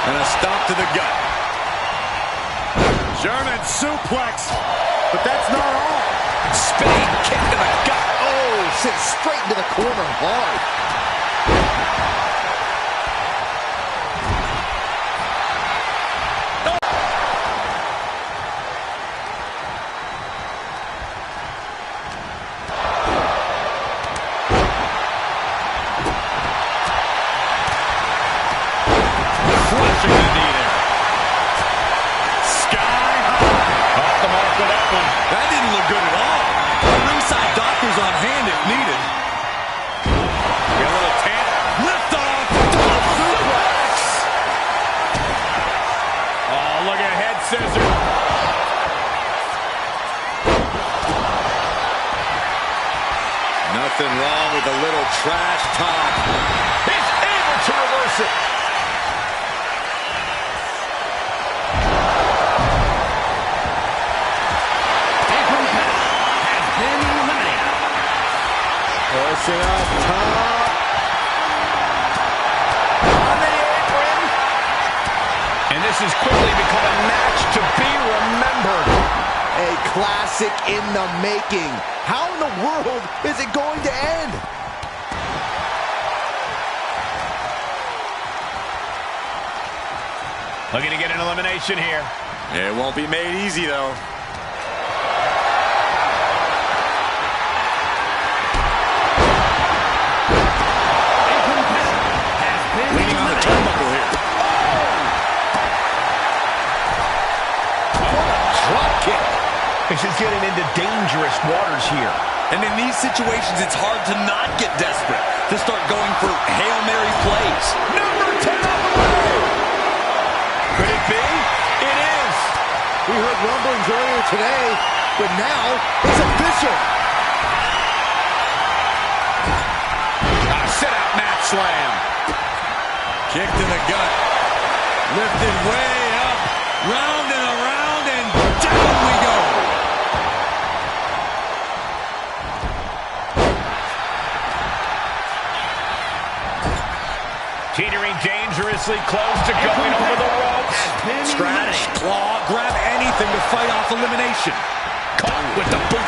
And a stomp to the gut. German suplex. But that's not all. Spinning kick to the gut. Oh, sent straight into the corner hard. Flushing the knee there. Sky high. Off the mark with that one. That didn't look good at all. Ringside doctors on hand if needed. Get a little tap. Lift off. Double suplex. Oh, look at head scissor. Nothing wrong with a little trash talk. He's able to reverse it. Pushing up top. On the apron. And this has quickly become a match to be remembered. A classic in the making. How in the world is it going to end? Looking to get an elimination here. It won't be made easy, though. Leaning on the turnbuckle here. What a drop kick. This is getting into dangerous waters here. And in these situations, it's hard to not get desperate, to start going for Hail Mary plays. Number 10 on the way. Could it be? It is. We heard rumblings earlier today, but now it's official. A sit-out mat slam. Kick to the gut. Lifted way up. Round and around and down we go. Teetering dangerously close to going over the ropes. Scratch, claw, grab anything to fight off elimination. Caught with the boot.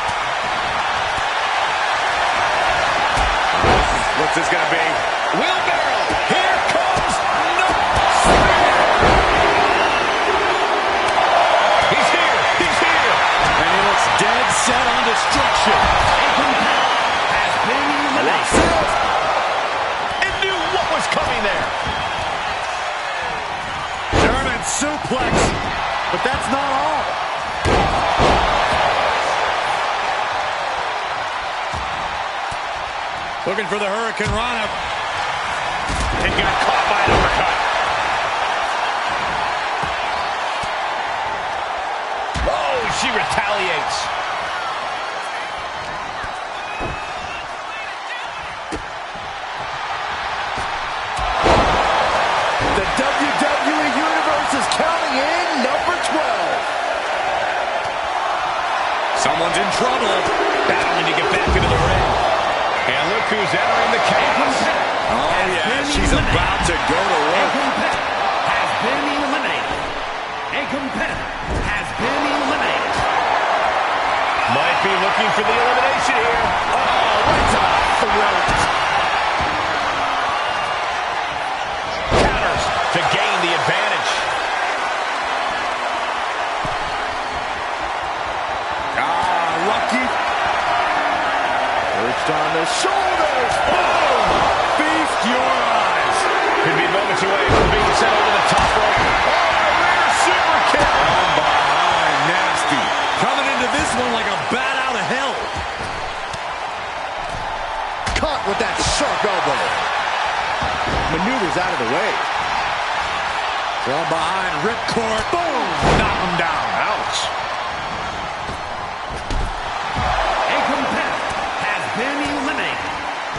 this going to be? Wheelbarrow. Here comes He's here. He's here. And he looks dead set on destruction. Has been eliminated. And knew what was coming there. German suplex. But that's not all. Looking for the Hurricane Rana. And got caught by an uppercut. Oh, she retaliates. The WWE Universe is counting in number 12. Someone's in trouble. Battling to get back into the ring. And look who's entering the cage. Oh, yeah, she's about to go to work. Has been eliminated. A competitor has been eliminated. Might be looking for the elimination here. Oh, right to the throat. Counters to gain the advantage. Lucky. Perched on the shoulders. Boom! Feast your eyes. Could be moments away from being sent over the top rope. Oh, rear super kick. From behind, nasty. Coming into this one like a bat out of hell. Caught with that sharp elbow. Maneuvers out of the way. From behind, ripcord. Boom! Knock him down. Ouch. A competitor has been eliminated.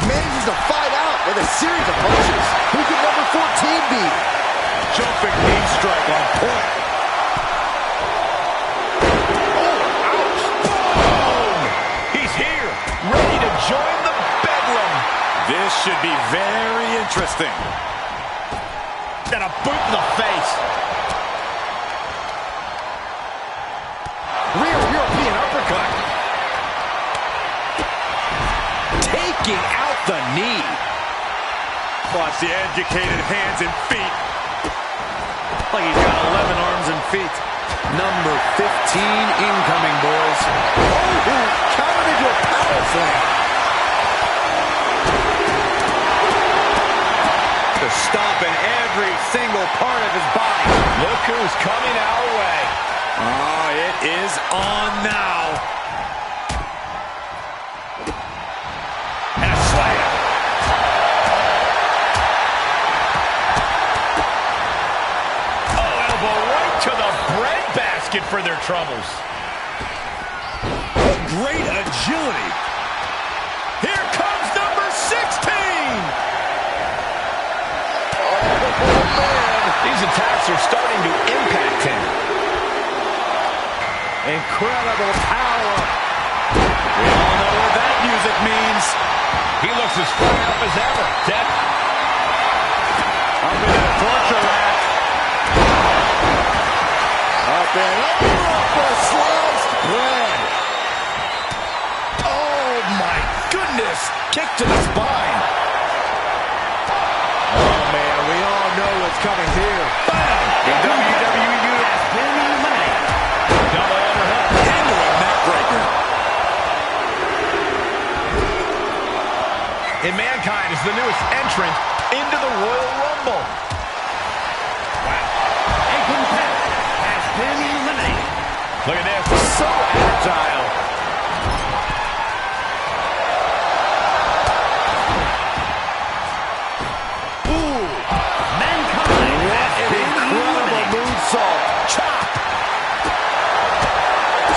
Manages to fight out with a series of punches. Who could number 14 be? Jumping knee strike on point. He's here, ready to join the bedlam. This should be very interesting. And a boot in the face. Rear European uppercut. Taking out the knee. Watch the educated hands and feet. Like he's got 11 arms and feet. Number 15 incoming, boys. Oh, countered into a power slam. To stomp in every single part of his body. Look who's coming our way. Oh, it is on now. And a slam. Oh, elbow right to the breadbasket for their troubles. Great agility. Here comes number 16. These attacks are starting to impact him. Incredible power. We all know what that music means. He looks as fired up as ever. Death. Up in that torture rack. Up and up for a sliced bread. Oh my goodness. Kick to the spine. Oh man, we all know what's coming here. Bam! The WWE Has been eliminated. Double overhead. handling that breaker. And Mankind is the newest entrant into the Royal Rumble. A competitor has been eliminated. Look at this. So agile. Mankind has An been incredible eliminated. moonsault. Chop.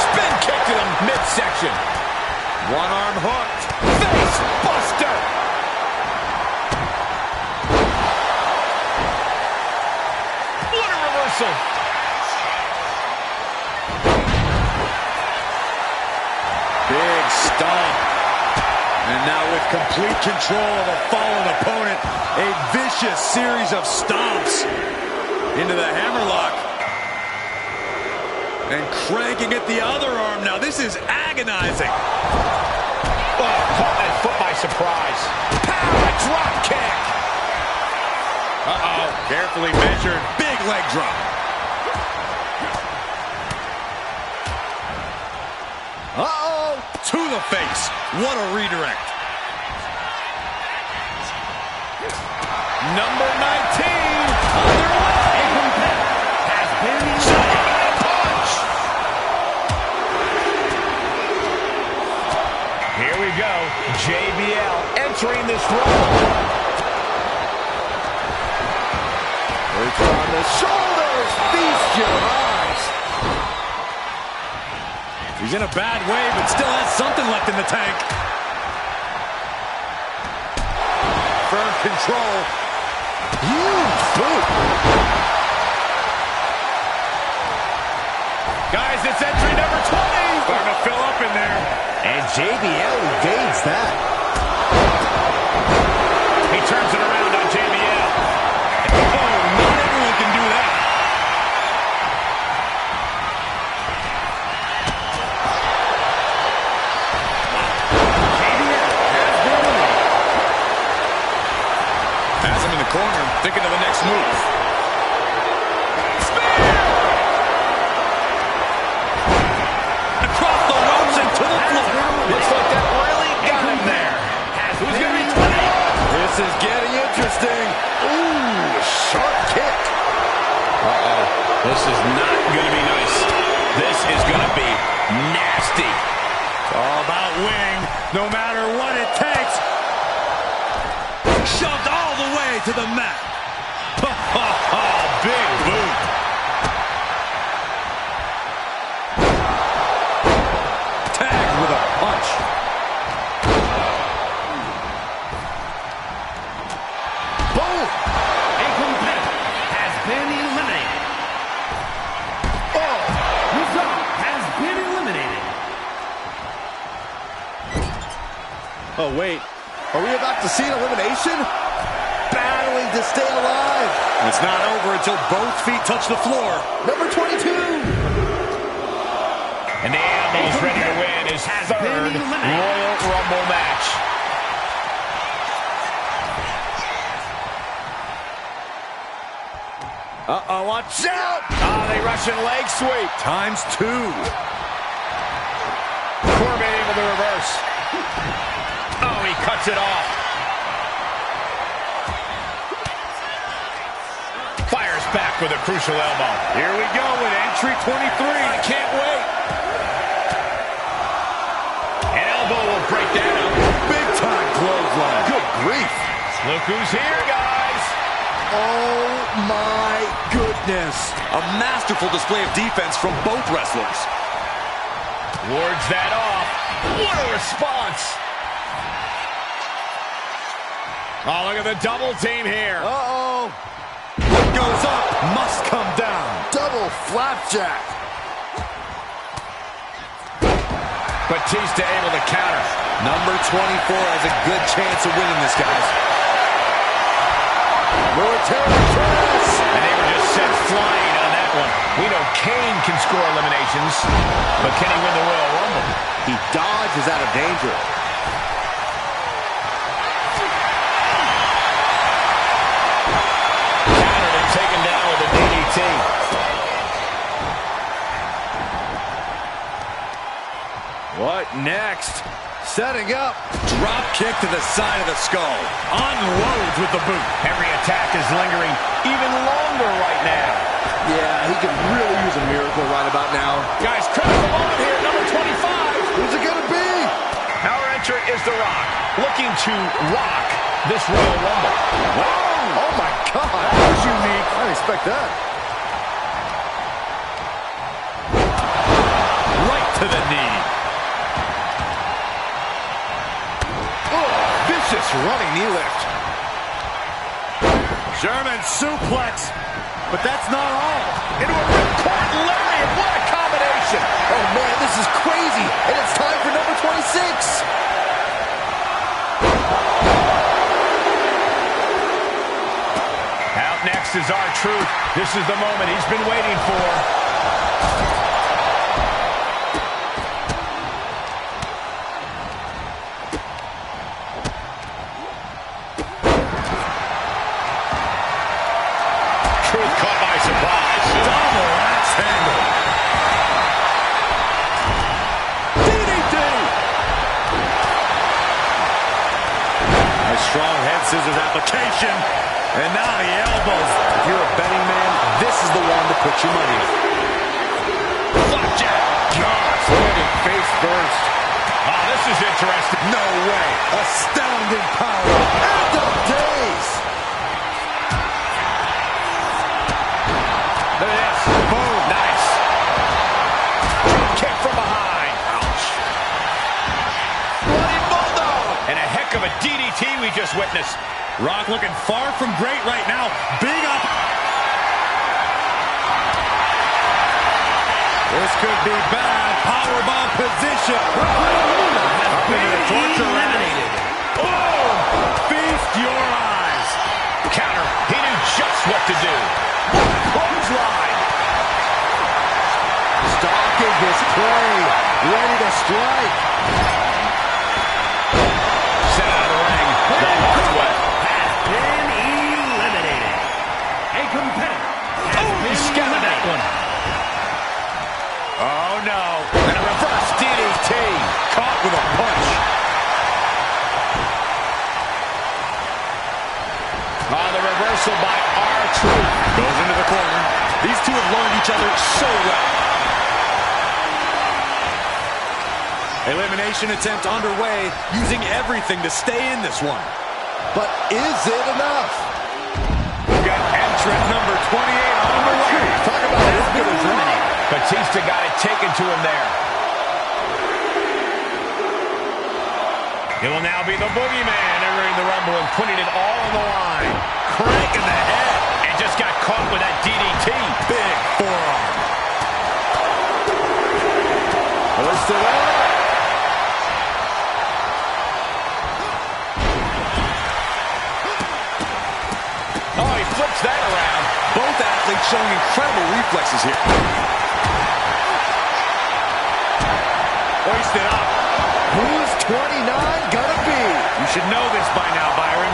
Spin kick to the midsection. One arm hooked. Face buster. What a reversal. Big stomp. And now with complete control of a fallen opponent, a vicious series of stomps into the hammerlock. And cranking at the other arm now. This is agonizing. Oh, caught that foot by surprise. Wow, a drop kick. Uh-oh, carefully measured, big leg drop. Uh-oh, to the face. What a redirect. Number 19, underway. Has been Punch. Here we go. JBL entering this role. Works on the shoulders. Feast your eyes. He's in a bad way, but still has something left in the tank. Firm control. Huge boot. Guys, it's entry number 20. Starting to fill up in there. And JBL evades that. He turns it around on JBL. Oh, not everyone can do that. Has him in the corner, thinking of the next move. Across the ropes and to the floor. Looks like that really got him there. Who's going to be 20? This is getting interesting. Ooh, sharp kick. Uh-oh. This is not going to be nice. This is going to be nasty. It's all about winning, no matter what it takes. Shoved all the way to the mat. Big boot. Tagged with a punch. Boom. a competitor has been eliminated. Oh. Result has been eliminated. Oh, wait. Are we about to see an elimination? Battling to stay alive. It's not over until both feet touch the floor. Number 22. And the Animal's ready to win his third Royal Rumble match. Uh-oh, watch out. Oh, they Russian leg sweep. Times two. Corbin able to reverse. Oh, he cuts it off. Fires back with a crucial elbow. Here we go with entry 23. I can't wait. An elbow will break that up. Big time clothesline. Good grief. Look who's here, guys. Oh, my goodness. A masterful display of defense from both wrestlers. Wards that off. What a response. Oh, look at the double team here. Uh-oh. What goes up must come down. Double flapjack. Batista able to counter. Number 24 has a good chance of winning this, guys. Military press. And they were just sent flying on that one. We know Kane can score eliminations, but can he win the Royal Rumble? He dodges out of danger. Countered and taken down with a DDT. What next? Setting up. Drop kick to the side of the skull. Unloads with the boot. Every attack is lingering even longer right now. Yeah, he could really use a miracle right about now. Guys, critical moment here, number 25. Who's it gonna be? Our entrant is The Rock, looking to rock this Royal Rumble. Whoa! Oh my God! That was unique. I didn't expect that. Right to the knee. Oh, vicious running knee lift. German suplex. But that's not all. Into a ripcord lariat. What a combination. Oh man, this is crazy. And it's time for number 26. Out next is R-Truth. This is the moment he's been waiting for. double axe handle. DDT. Nice strong head scissors application. And now the elbows. If you're a betting man, this is the one to put your money on. Flapjack. Gosh, landing face first. Oh, this is interesting. No way. Astounding power. End of days. Look at this. Boom. Nice. Drop kick from behind. Ouch. Bloody bulldog. And a heck of a DDT we just witnessed. Rock looking far from great right now. Big up. This could be bad. Powerbomb position. Up into the torture eliminated. Oh! Feast your eyes. Counter. He knew just what to do. Clothesline. Stalking his prey. Ready to strike. Set out of the ring. The hard way. Been eliminated. A competitor has been Scouted that one. Oh, no. And a reverse DDT. Caught with a punch. The reversal by R-Truth. Goes into the corner. These two have learned each other so well. Elimination attempt underway, using everything to stay in this one. But is it enough? We've got entrant number 28 on the way. Talk about working his line. Batista got it taken to him there. It will now be the Boogeyman entering the Rumble and putting it all on the line. Cranking the head. And just got caught with that DDT. Big forearm. Hoisted up. Oh, he flips that around. Both athletes showing incredible reflexes here. Hoisted up. Who's 29 gonna be? You should know this by now, Byron.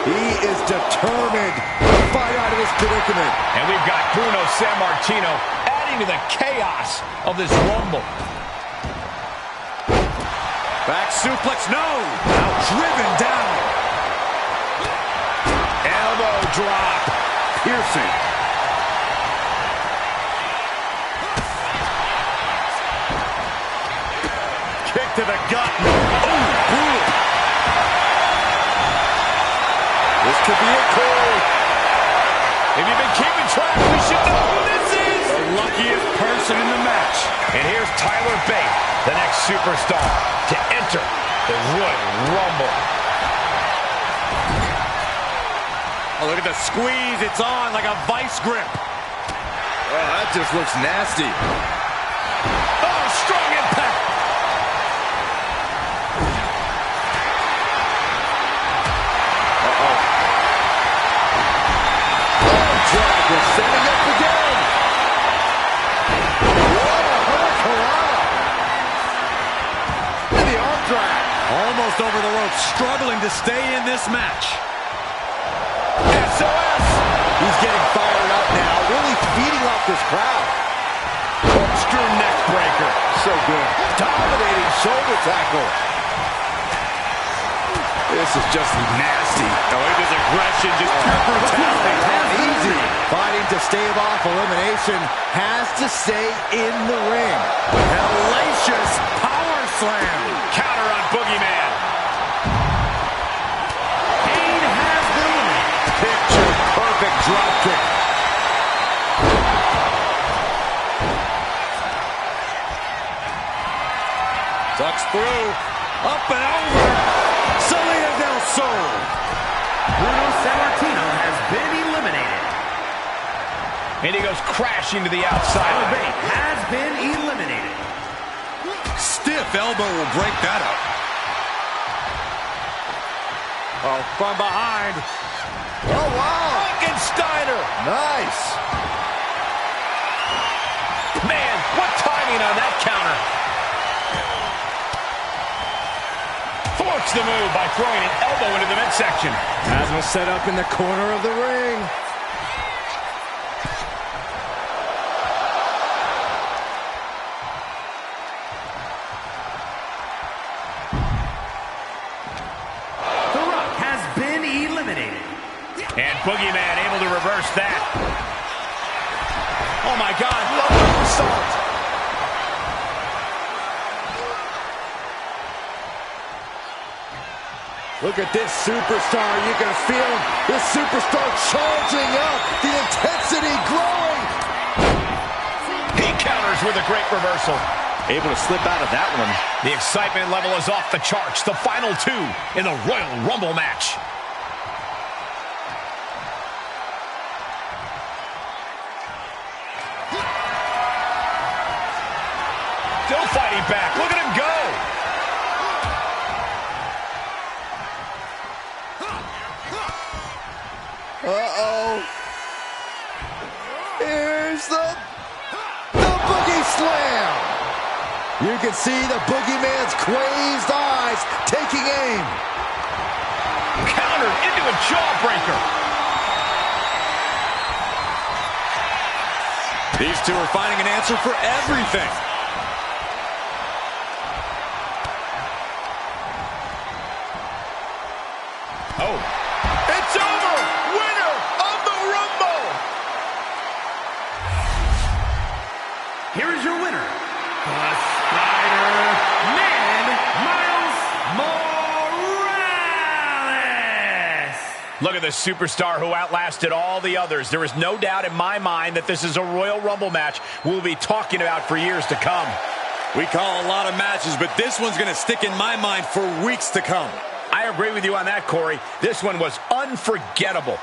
He is determined to fight out of this predicament. And we've got Bruno Sammartino adding to the chaos of this Rumble. Back suplex, no. Now driven down. Elbow drop. Piercing. Kick to the gut. Oh, brutal. This could be it, Cole. If you've been keeping track, we should know who this is. The luckiest person in the match. And here's Tyler Bate, the next superstar, to enter the Royal Rumble. Oh, look at the squeeze. It's on like a vice grip. Oh, that just looks nasty. Oh, strong impact. Drag was setting up again. What a hurricanrana. And the arm drag. Almost over the rope, struggling to stay in this match. SOS. He's getting fired up now, really feeding off this crowd. Corkscrew neck breaker. So good. Dominating shoulder tackle. This is just nasty. Oh, look at this aggression, just pure brutality. Not easy. Fighting to stave off elimination, has to stay in the ring. Hellacious power slam. Counter on Boogeyman. Kane has been eliminated. Picture perfect drop kick. Ducks through. Up and over. Salida del Sol. Bruno Sammartino has been eliminated. And he goes crashing to the outside. Tyler Bate has been eliminated. Stiff elbow will break that up. Oh, from behind. Oh, wow. Frankensteiner. Nice. Man, what timing on that counter. Forks the move by throwing an elbow into the midsection. Asma set up in the corner of the ring. boogeyman able to reverse that. Oh my God, love the result. Look at this superstar. You can feel this superstar charging up. The intensity growing. He counters with a great reversal. Able to slip out of that one. The excitement level is off the charts. The final two in the Royal Rumble match. Still fighting back. Look at him go. Uh-oh. Here's the boogie slam. You can see the boogeyman's crazed eyes taking aim. Countered into a jawbreaker. These two are finding an answer for everything. Oh, it's over! Winner of the Rumble! Here is your winner, the Spider-Man, Miles Morales! Look at the superstar who outlasted all the others. There is no doubt in my mind that this is a Royal Rumble match we'll be talking about for years to come. We call a lot of matches, but this one's going to stick in my mind for weeks to come. I agree with you on that, Corey. This one was unforgettable.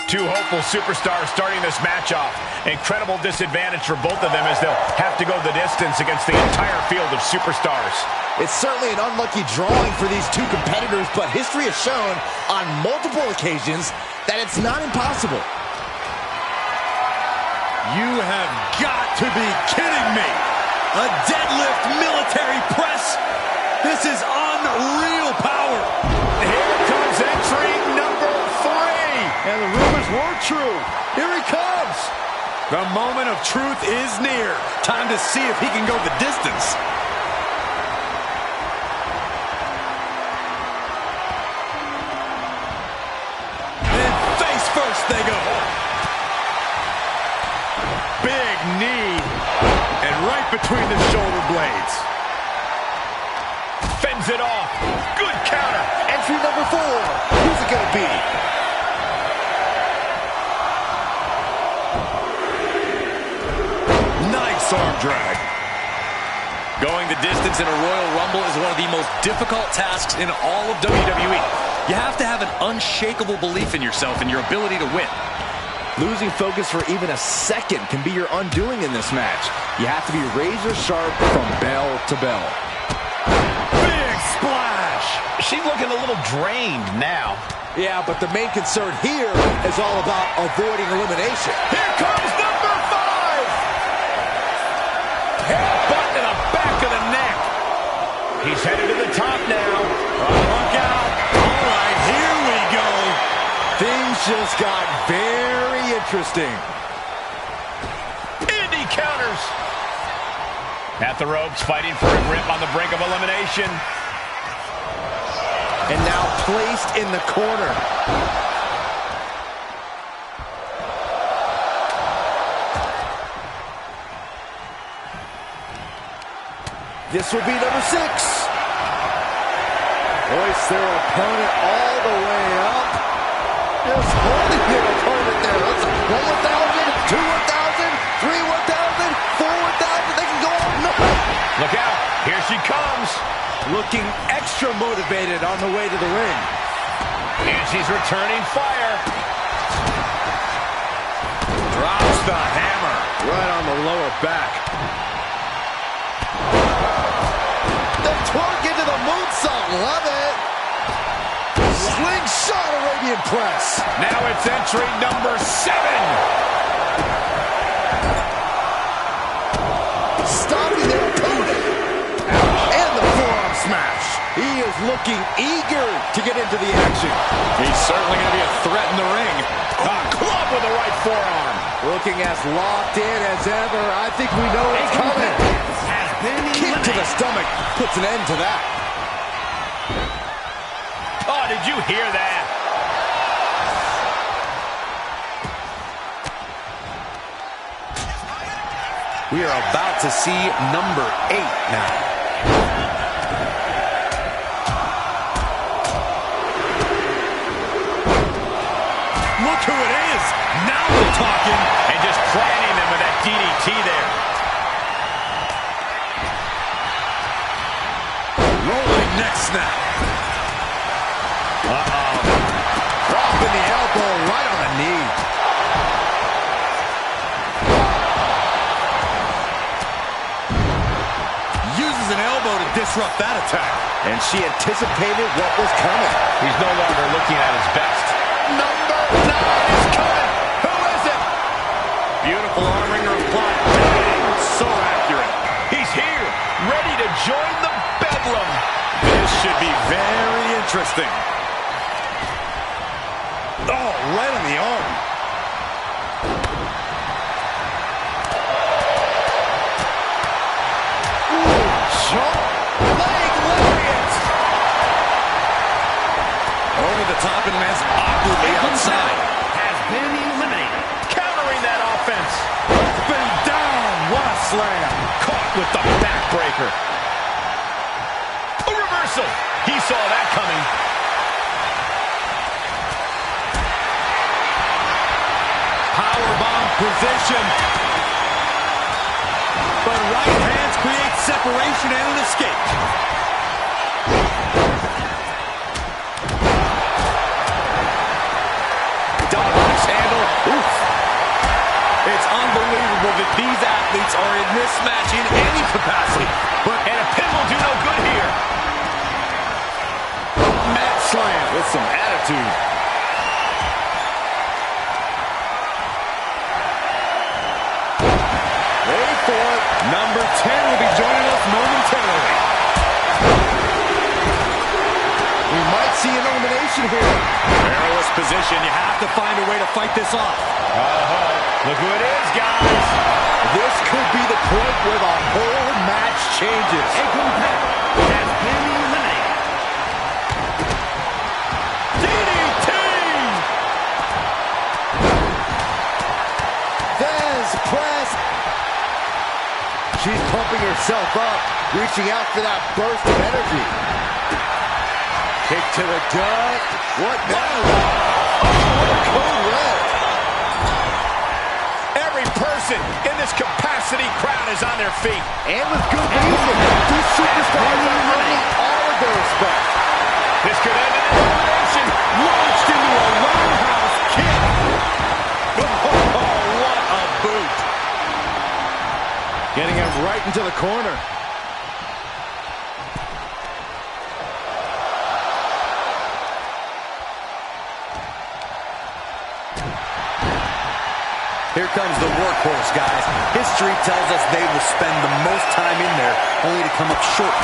Two hopeful superstars starting this match off. Incredible disadvantage for both of them as they'll have to go the distance against the entire field of superstars. It's certainly an unlucky drawing for these two competitors, but history has shown on multiple occasions that it's not impossible. You have got to be kidding me. A deadlift military press? This is unreal power. Here comes entry number 3. And the rumors were true. Here he comes. The moment of truth is near. Time to see if he can go the distance. And face first they go. Big knee. And right between the shoulder blades. Fends it off. Good counter. Entry number 4. Who's it going to be? Nice arm drag. Going the distance in a Royal Rumble is one of the most difficult tasks in all of WWE. You have to have an unshakable belief in yourself and your ability to win. Losing focus for even a second can be your undoing in this match. You have to be razor sharp from bell to bell. Big splash. She's looking a little drained now. Yeah, but the main concern here is all about avoiding elimination. Here comes number 5. Headbutt to the back of the neck. He's headed to the top now. Look out. All right, here we go. Things just got very interesting. And he counters. At the ropes, fighting for a grip on the brink of elimination. And now placed in the corner. This will be number 6. Hoist their opponent all the way up. Just holding their opponent there. That's 1,000, 2,000, 3,000, 4,000. They can go on. No. Look out. Here she comes. Looking extra motivated on the way to the ring. And she's returning fire. Drops the hammer. Right on the lower back. The torque into the moonsault. Love it. Slingshot Arabian press. Now it's entry number 7. Stopping their opponent. And the forearm smash. He is looking eager to get into the action. He's certainly going to be a threat in the ring. A club with the right forearm. Looking as locked in as ever. I think we know what's coming. Kick to the stomach puts an end to that. Oh, did you hear that? We are about to see number 8 now. Look who it is. Now we're talking. And just planting them with that DDT there. Rolling neck snap. Dropping the elbow right on the knee. Uses an elbow to disrupt that attack. And she anticipated what was coming. He's no longer looking at his best. Number 9 is coming. Who is it? Beautiful arm wringer applied. Bang. So accurate. He's here, ready to join the bedlam. This should be very interesting. Oh, right on the arm. Leg lariat. Over the top and lands awkwardly outside. Has been eliminated. Countering that offense. Up and down. What a slam. Caught with the backbreaker. A reversal. He saw that coming. Powerbomb position. But right hands create separation and an escape. Dominance and these athletes are in this match in any capacity. And a pin will do no good here. Mat slam with some attitude. Wait for it. Number 10 will be joining us momentarily. We might see an elimination here. Perilous position. You have to find a way to fight this off. Look who it is, guys. This could be the point where the whole match changes. A competitor has been eliminated. DDT! Thesz press. She's pumping herself up, reaching out for that burst of energy. Kick to the gut. What now? Oh, what a code red. Every person in this capacity crowd is on their feet. And with good reason. These superstars are earning all of their respect. This could end in an elimination. Launched into a roundhouse kick. Oh, what a boot. Getting him right into the corner. Here comes the workhorse, guys. History tells us they will spend the most time in there, only to come up short.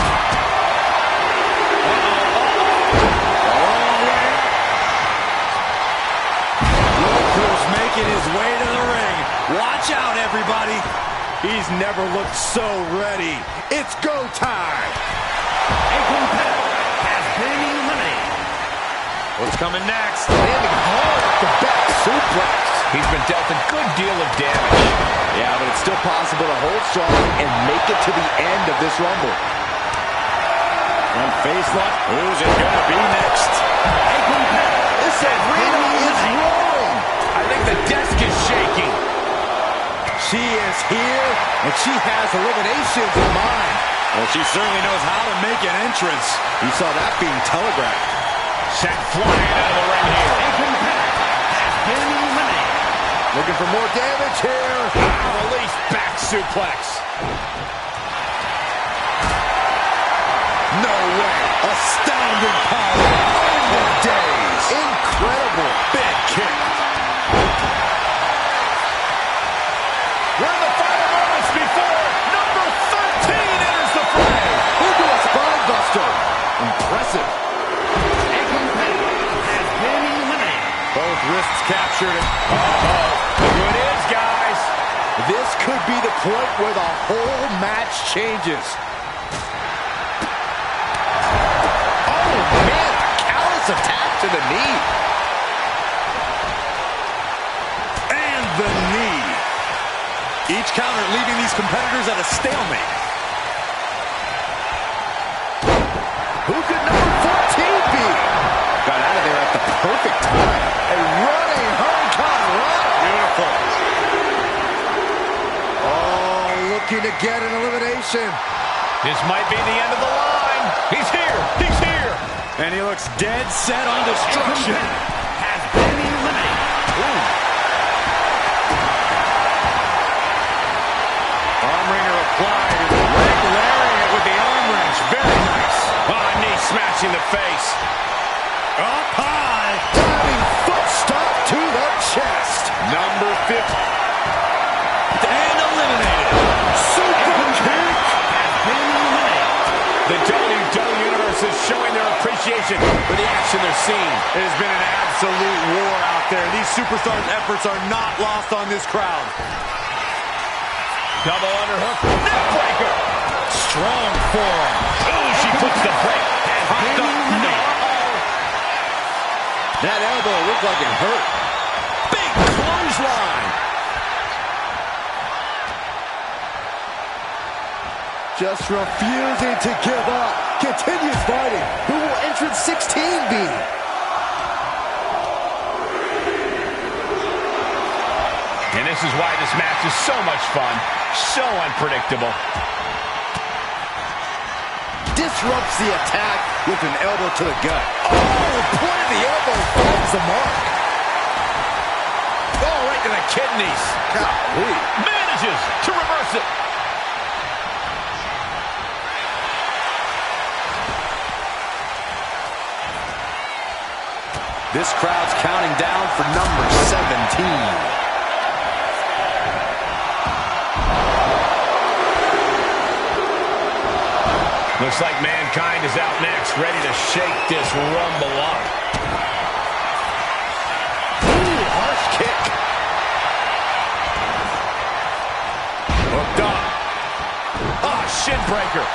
Workhorse making his way to the ring. Watch out, everybody. He's never looked so ready. It's go time. A competitor has been eliminated. What's coming next? Landing hard at the back suplex. He's been dealt a good deal of damage. Yeah, but it's still possible to hold strong and make it to the end of this Rumble. One face lock. Who's it going to be next? A competitor This arena is rolling. I think the desk is shaking. She is here, and she has eliminations in mind. Well, she certainly knows how to make an entrance. You saw that being telegraphed. Sent flying out of the ring here. A competitor has been eliminated. Looking for more damage here. Release back suplex. No way. Astounding power. End of days. Incredible. Big kick. We're in the final moments before number 13 enters the fray. Into a spine buster. Impressive. A competitor has been eliminated. Both wrists captured. Look who it is, guys. This could be the point where the whole match changes. Oh, man, a callous attack to the knee. And the knee. Each counter leaving these competitors at a stalemate. Who could number 14 be? Got out of there at the perfect time. A running hurricanrana. Beautiful. Oh, looking to get an elimination. This might be the end of the line. He's here. He's here. And he looks dead set on destruction. Has been eliminated. Armringer applied. Leg lariat with the arm wrench. Very nice. Oh, knee smashing the face. Up high. Diving foot stop to the chest. Number 50. And eliminated. Super kick. Has been eliminated. The WWE Universe is showing their appreciation for the action they're seeing. It has been an absolute war out there. These superstars' efforts are not lost on this crowd. Double underhook. Neckbreaker. Strong forearm. Oh, she puts the break. Popped up. No. That elbow looked like it hurt. Big clothesline. Just refusing to give up. Continues fighting. Who will entrance 16 be? And this is why this match is so much fun. So unpredictable. Disrupts the attack with an elbow to the gut. Oh, the point of the elbow finds the mark. Oh, right to the kidneys. Golly. Manages to reverse it. This crowd's counting down for number 17. Looks like Mankind is out next, ready to shake this Rumble up. Ooh, harsh kick. Hooked up. Ah, shin breaker.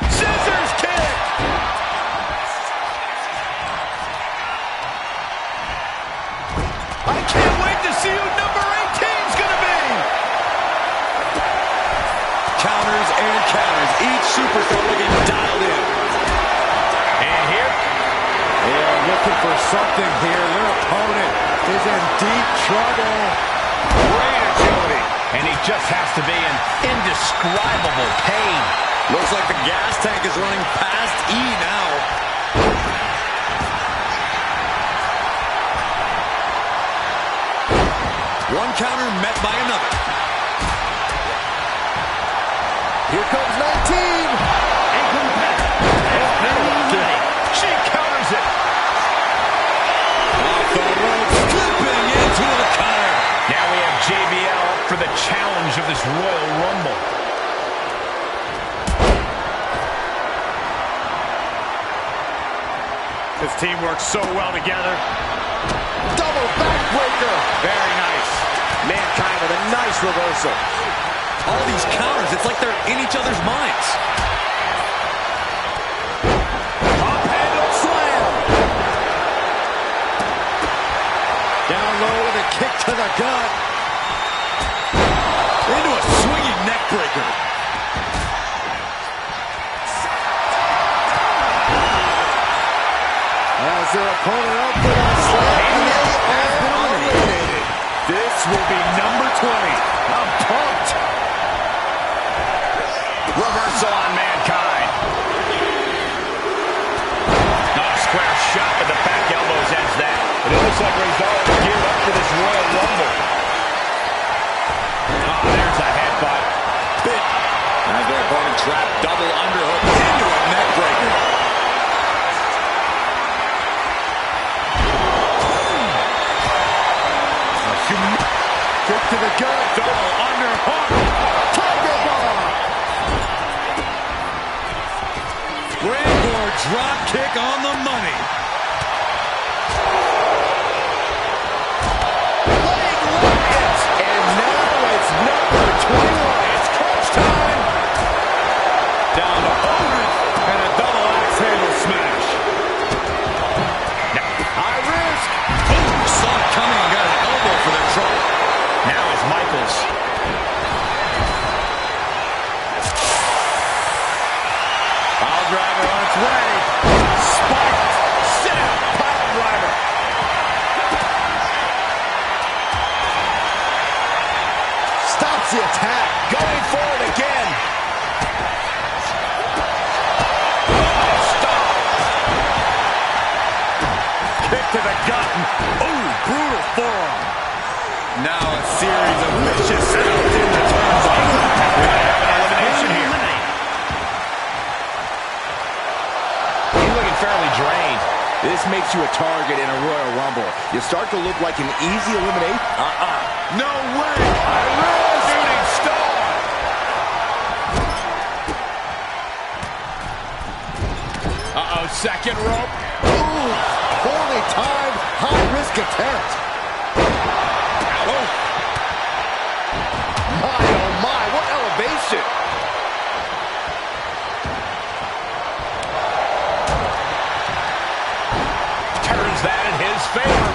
Scissors kick. I can't wait to see who number 18's gonna be. Counters and counters. Each superstar looking dialed in. And here, They are looking for something here. Their opponent is in deep trouble. great agility. And he just has to be in indescribable pain. Looks like the gas tank is running past E now. One counter met by another. Here comes 19. She counters it. Off the ropes, flipping into the counter. Now we have JBL up for the challenge of this Royal Rumble. This team works so well together. Double backbreaker. Very nice. Mankind with a nice reversal. All these counters, it's like they're in each other's minds. Top handle slam. Down low with a kick to the gut. Into a swinging neck breaker. As their opponent up for a slam. And they have been eliminated. This will be number 20. I'm pumped. Reversal on Mankind. Square shot with the back elbows ends that. But it looks like Rezar is geared up for this Royal Rumble. There's a headbutt. Bit. As their opponent trapped double underhook into a neck breaker. Kick to the gut. Double underhook. Tiger bomb. Springboard drop kick on the money. Leg locked. And now it's number 21. It's crunch time. Down to opponent. And a double axe handle smash. High risk. Boom! Saw it coming and got an elbow for their trouble. Now it's Michaels. Pile driver on its way. Spiked. Sit out. Pile driver. Stops the attack. Going for it again. Kick to the gut. Ooh, brutal forearm. Now a series of vicious stabs in the turnbuckle. Elimination here. He's looking fairly drained. This makes you a target in a Royal Rumble. You start to look like an easy eliminate. No way! Shooting star. Second rope. Ooh, poorly timed, high-risk attempt. Oh. My, what elevation. Turns that in his favor.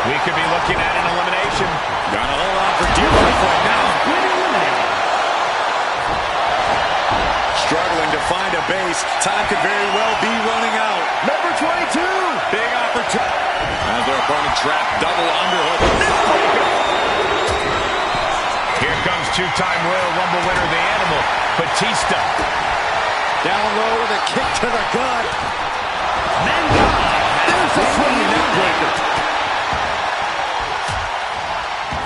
We could be looking at an elimination. Gotta hold on for dear life right now. Struggling to find a base. Time could very well be running out. Number 22. Big opportunity. As their opponent trapped double underhook. Here comes two-time Royal Rumble winner, the Animal, Batista. Down low with a kick to the gut. There's a swinging neck breaker.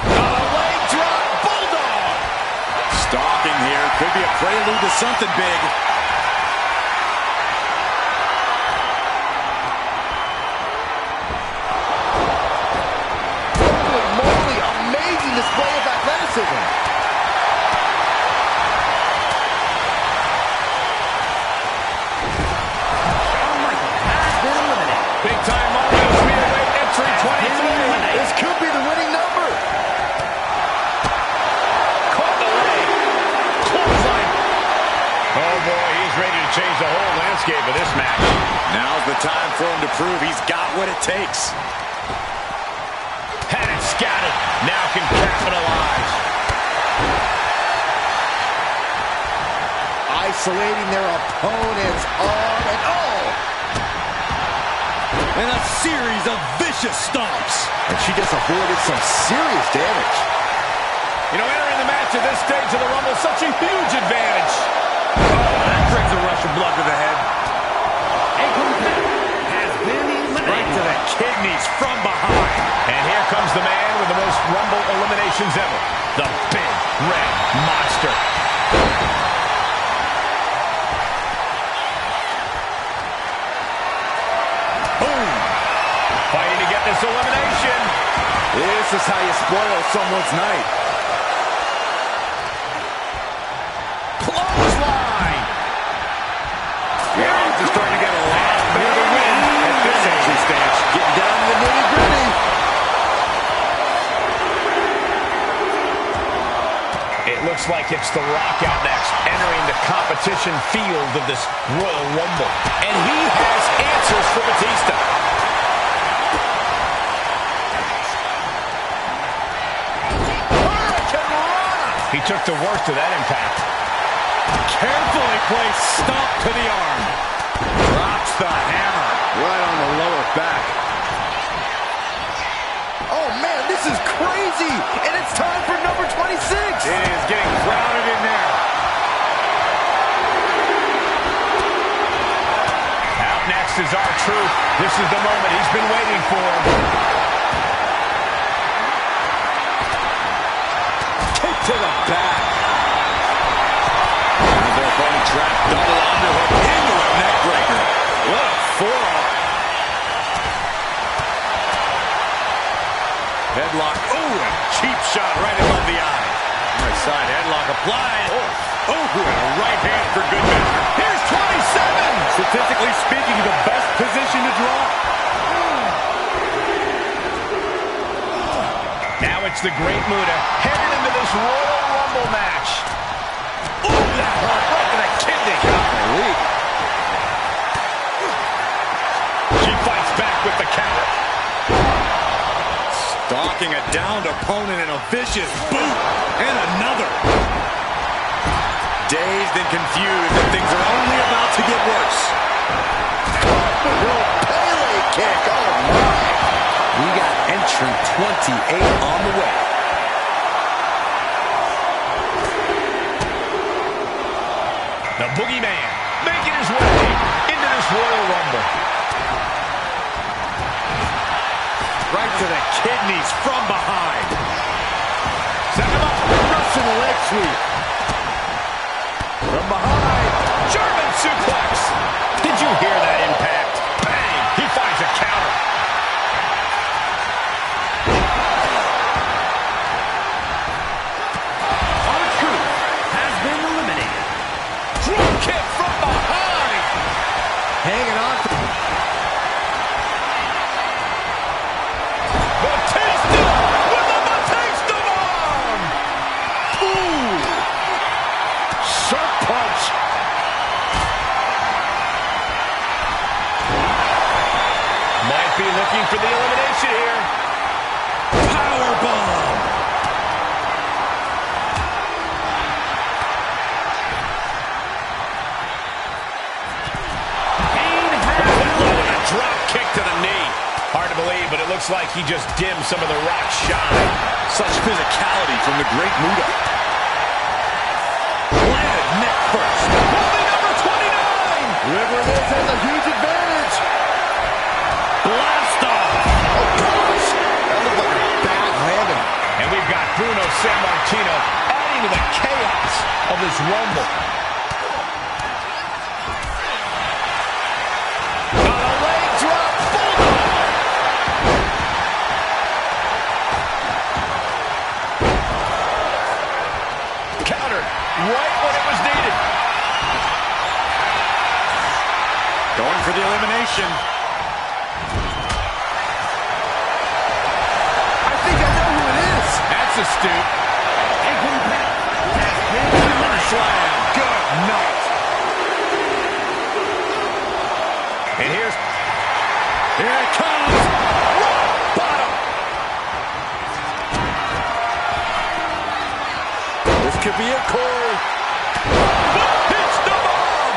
Leg drop, bulldog. Stalking here. Could be a prelude to something big. Holy moly, amazing display of athleticism. Big time moment as we await entry 23. This could be the winning number. Caught the leg. Clothesline. Oh boy, he's ready to change the whole landscape of this match. Now's the time for him to prove he's got what it takes. Had it scouted. Now can capitalize. Isolating their opponent's arm and And a series of vicious stomps. And she just avoided some serious damage. You know, entering the match at this stage of the Rumble is such a huge advantage. That brings a rush of blood to the head. A competitor has been eliminated. Right to the kidneys from behind. And here comes the man with the most Rumble eliminations ever. The Big Red Monster. Boom. Fighting to get this elimination. This is how you spoil someone's night. Clothesline. Yeah, he's starting to get a lot better to win at this entry stage. Getting down to the nitty-gritty. It looks like it's The Rock out next, entering the competition field of this Royal Rumble. And he has answers for Batista. He took the worst of that impact. Carefully placed stomp to the arm. Drops the hammer. Right on the lower back. Oh, man, this is crazy. And it's time for number 26. It is getting crowded in there. Out next is R-Truth. This is the moment he's been waiting for. Kick to the back. Their opponent trapped double underhook into a neck breaker. What a forearm. Headlock. Oh, a cheap shot right above the eye. Right side headlock applied. Oh, and a right hand for good measure. Here's 27. Statistically speaking, the best position to draw. Now it's the Great Muta headed into this Royal Rumble match. Ooh, that hurt right to the kidney. She fights back with the counter. Stalking a downed opponent in a vicious boot. And another. Dazed and confused, and things are only about to get worse. Pele kick. Oh, my. We got entrant 28 on the way. The Boogeyman making his way into this Royal Rumble. Right to the kidneys from behind. Set him up. Russian leg sweep. From behind. German suplex. Did you hear that impact? Bang. He finds a counter. R-Truth has been eliminated. Drop kick from behind. Hanging on to Batista with the Batista bomb. Ooh. Sharp punch. Might be looking for the elimination here. Powerbomb. A drop kick to the knee. Hard to believe, but it looks like he just dimmed some of the Rock's shine. Such physicality from the Great Muta. Landed neck first. Only number 29. Whoever it is has a huge advantage. blast off. Oh, gosh. That looked like a bad landing. And we've got Bruno Sammartino adding to the chaos of this Rumble. On a leg drop, bulldog. Countered right when it was needed. Going for the elimination. I think I know who it is. That's astute. Slam. Good night. And here it comes. Bottom. This could be it, Corey. Hits the bomb.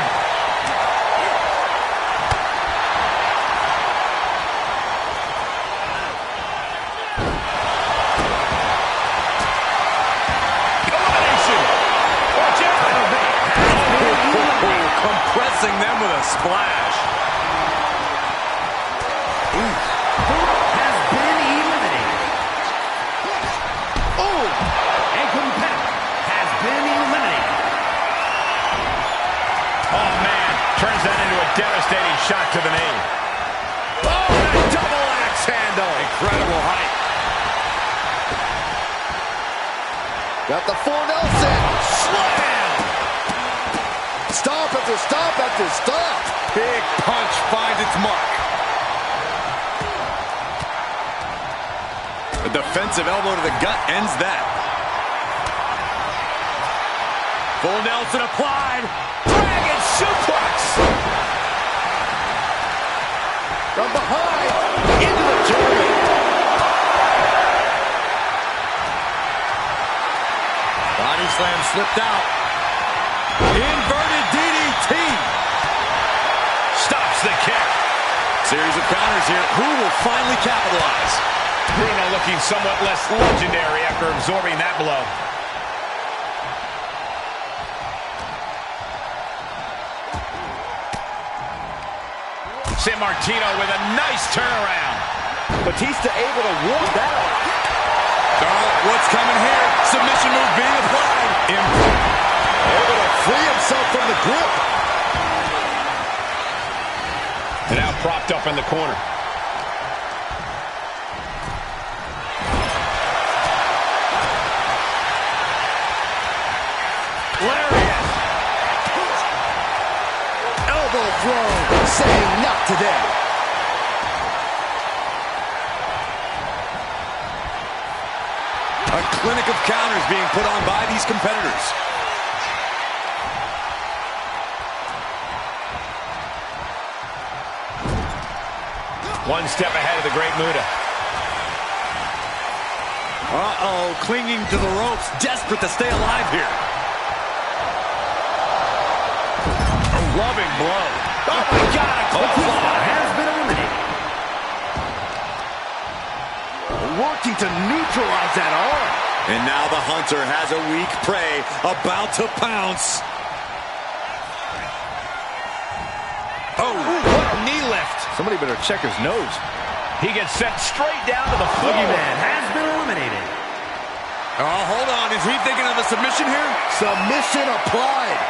Elimination. Watch out. Compressing them with a splash. Has been eliminated. Oh, A competitor has been eliminated. Oh, man. Turns that into a devastating shot to the knee. Oh, and a double axe handle. Incredible height. got the full Nelson. Slam. Stop after stop after stop. Big punch finds its mark. A defensive elbow to the gut ends that. Full Nelson applied. Dragon suplex. From behind, into the German. Body slam slipped out. Inverted DDT. Stops the kick. Series of counters here. Who will finally capitalize? Bruno looking somewhat less legendary after absorbing that blow. Sammartino with a nice turnaround. Batista able to ward that off. Oh, what's coming here? Submission move being applied. Able to free himself from the grip. And now propped up in the corner. Lariat. Elbow throw, saying not today. A clinic of counters being put on by these competitors. One step ahead of the Great Muta. Uh-oh, clinging to the ropes, desperate to stay alive here. A loving blow. Oh, my God, a clothesline. Has been eliminated. Working to neutralize that arm. And now the hunter has a weak prey about to pounce. Oh, what a knee lift. Somebody better check his nose. He gets sent straight down to the floor. Boogeyman has been eliminated. Oh, hold on. Is he thinking of a submission here? Submission applied.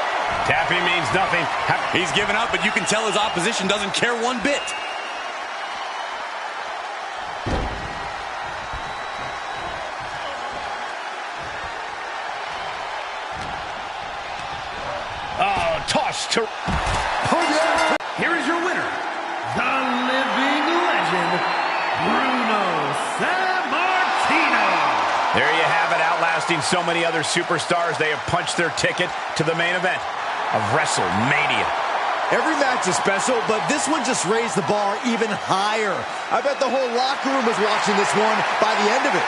Tapping means nothing. He's given up, but you can tell his opposition doesn't care one bit. Oh, toss to... Here is your winner, the living legend, Bruno Sammartino. There you have it, outlasting so many other superstars. They have punched their ticket to the main event of WrestleMania. Every match is special, but this one just raised the bar even higher. I bet the whole locker room was watching this one by the end of it.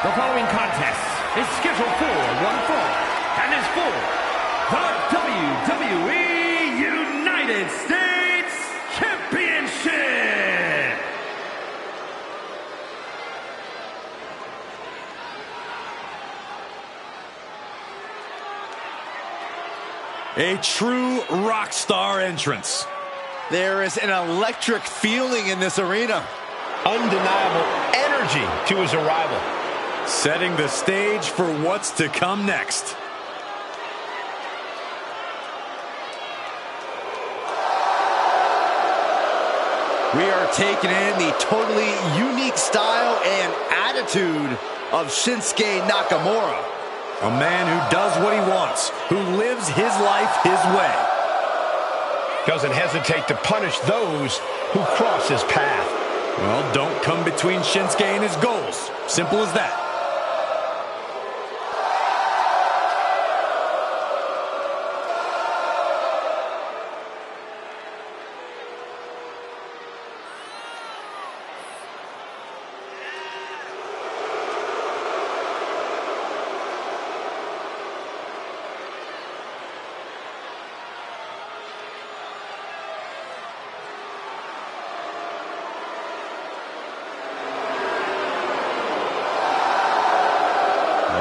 The following contest is scheduled for one fall and is for the WWE United States Championship. A true rock star entrance. There is an electric feeling in this arena. Undeniable energy to his arrival. Setting the stage for what's to come next. We are taking in the totally unique style and attitude of Shinsuke Nakamura. A man who does what he wants, who lives his life his way. Doesn't hesitate to punish those who cross his path. Well, don't come between Shinsuke and his goals. Simple as that.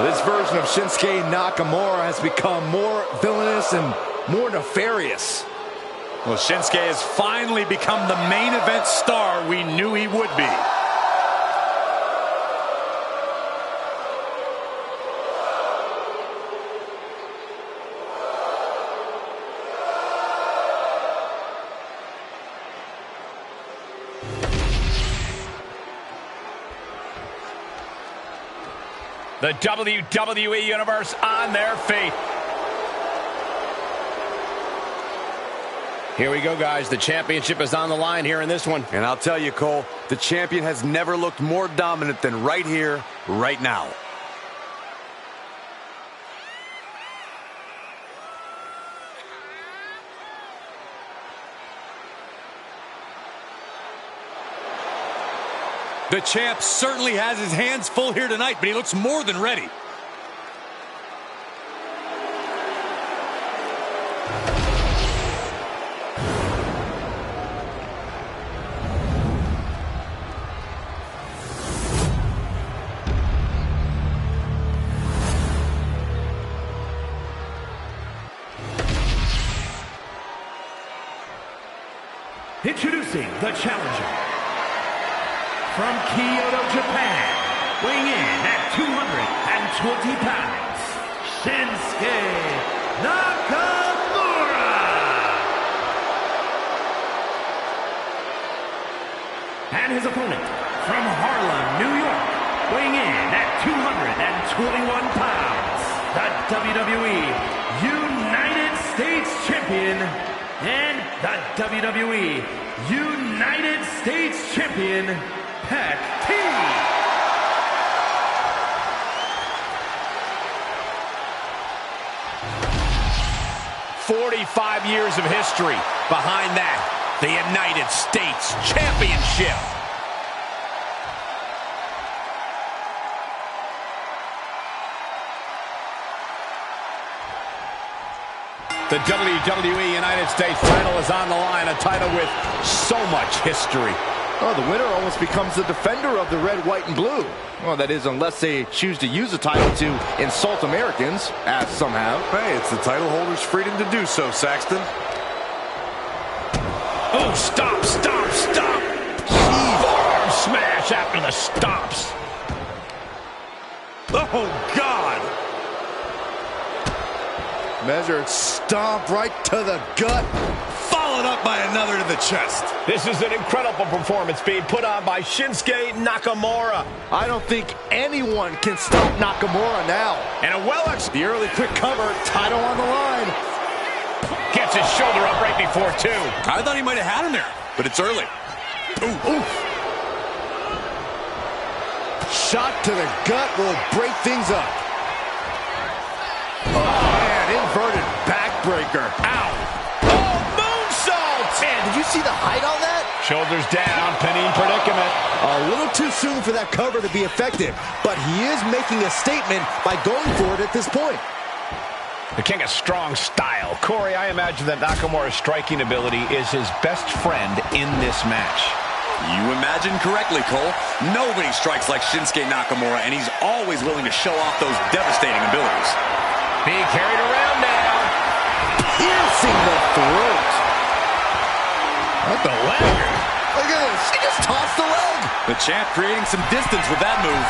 This version of Shinsuke Nakamura has become more villainous and more nefarious. Well, Shinsuke has finally become the main event star we knew he would be. The WWE Universe on their feet. Here we go, guys. The championship is on the line here in this one. And I'll tell you, Cole, the champion has never looked more dominant than right here, right now. The champ certainly has his hands full here tonight, but he looks more than ready. Introducing the challenger from Kyoto, Japan, weighing in at 220 pounds, Shinsuke Nakamura. And his opponent from Harlem, New York, weighing in at 221 pounds, the WWE United States Champion and the WWE United States Champion, Pat T. 45 years of history. Behind that, the United States Championship. The WWE United States title is on the line, a title with so much history. Oh, the winner almost becomes the defender of the red, white, and blue. Well, that is, unless they choose to use the title to insult Americans, as some have. Hey, it's the title holder's freedom to do so, Saxton. Oh, stop, stop, stop. Forearm smash after the stops. Oh, God. Measured stomp right to the gut. Followed up by another to the chest. This is an incredible performance being put on by Shinsuke Nakamura. I don't think anyone can stop Nakamura now. And a The early quick cover, title on the line. gets his shoulder up right before two. I thought he might have had him there, but it's early. Ooh. Shot to the gut will break things up. Oh, man, inverted backbreaker. Ow. Oh, moonsault! Man, did you see the height on that? Shoulders down, pinning predicament. A little too soon for that cover to be effective, but he is making a statement by going for it at this point. The king of strong style. Corey, I imagine that Nakamura's striking ability is his best friend in this match. You imagine correctly, Cole. Nobody strikes like Shinsuke Nakamura, and he's always willing to show off those devastating abilities. Being carried around now. Piercing the throat. What the leg? Look at this. He just tossed the leg. The champ creating some distance with that move.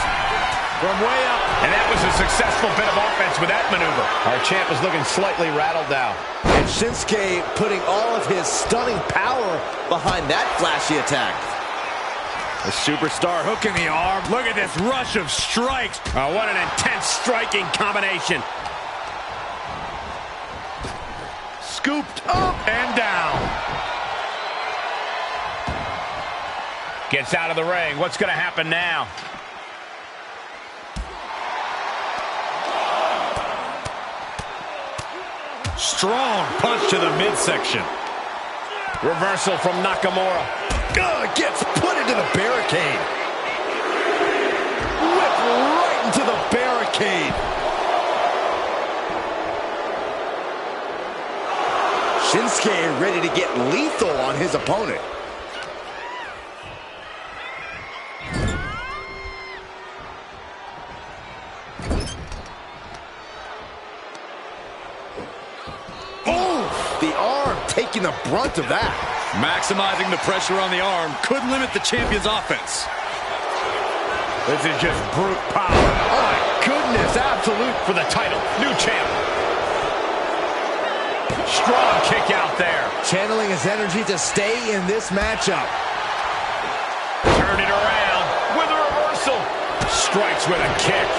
From way up. And that was a successful bit of offense with that maneuver. Our champ is looking slightly rattled now. And Shinsuke putting all of his stunning power behind that flashy attack. The superstar hook in the arm. Look at this rush of strikes. Oh, what an intense striking combination. Scooped up and down. Gets out of the ring. What's going to happen now? Strong punch to the midsection. Reversal from Nakamura. Gets put into the barricade. Whipped right into the barricade. Shinsuke ready to get lethal on his opponent. The arm taking the brunt of that. Maximizing the pressure on the arm could limit the champion's offense. This is just brute power. Oh my goodness, absolute for the title. New champ. Strong kick out there. Channeling his energy to stay in this matchup. Turn it around with a reversal. Strikes with a kick.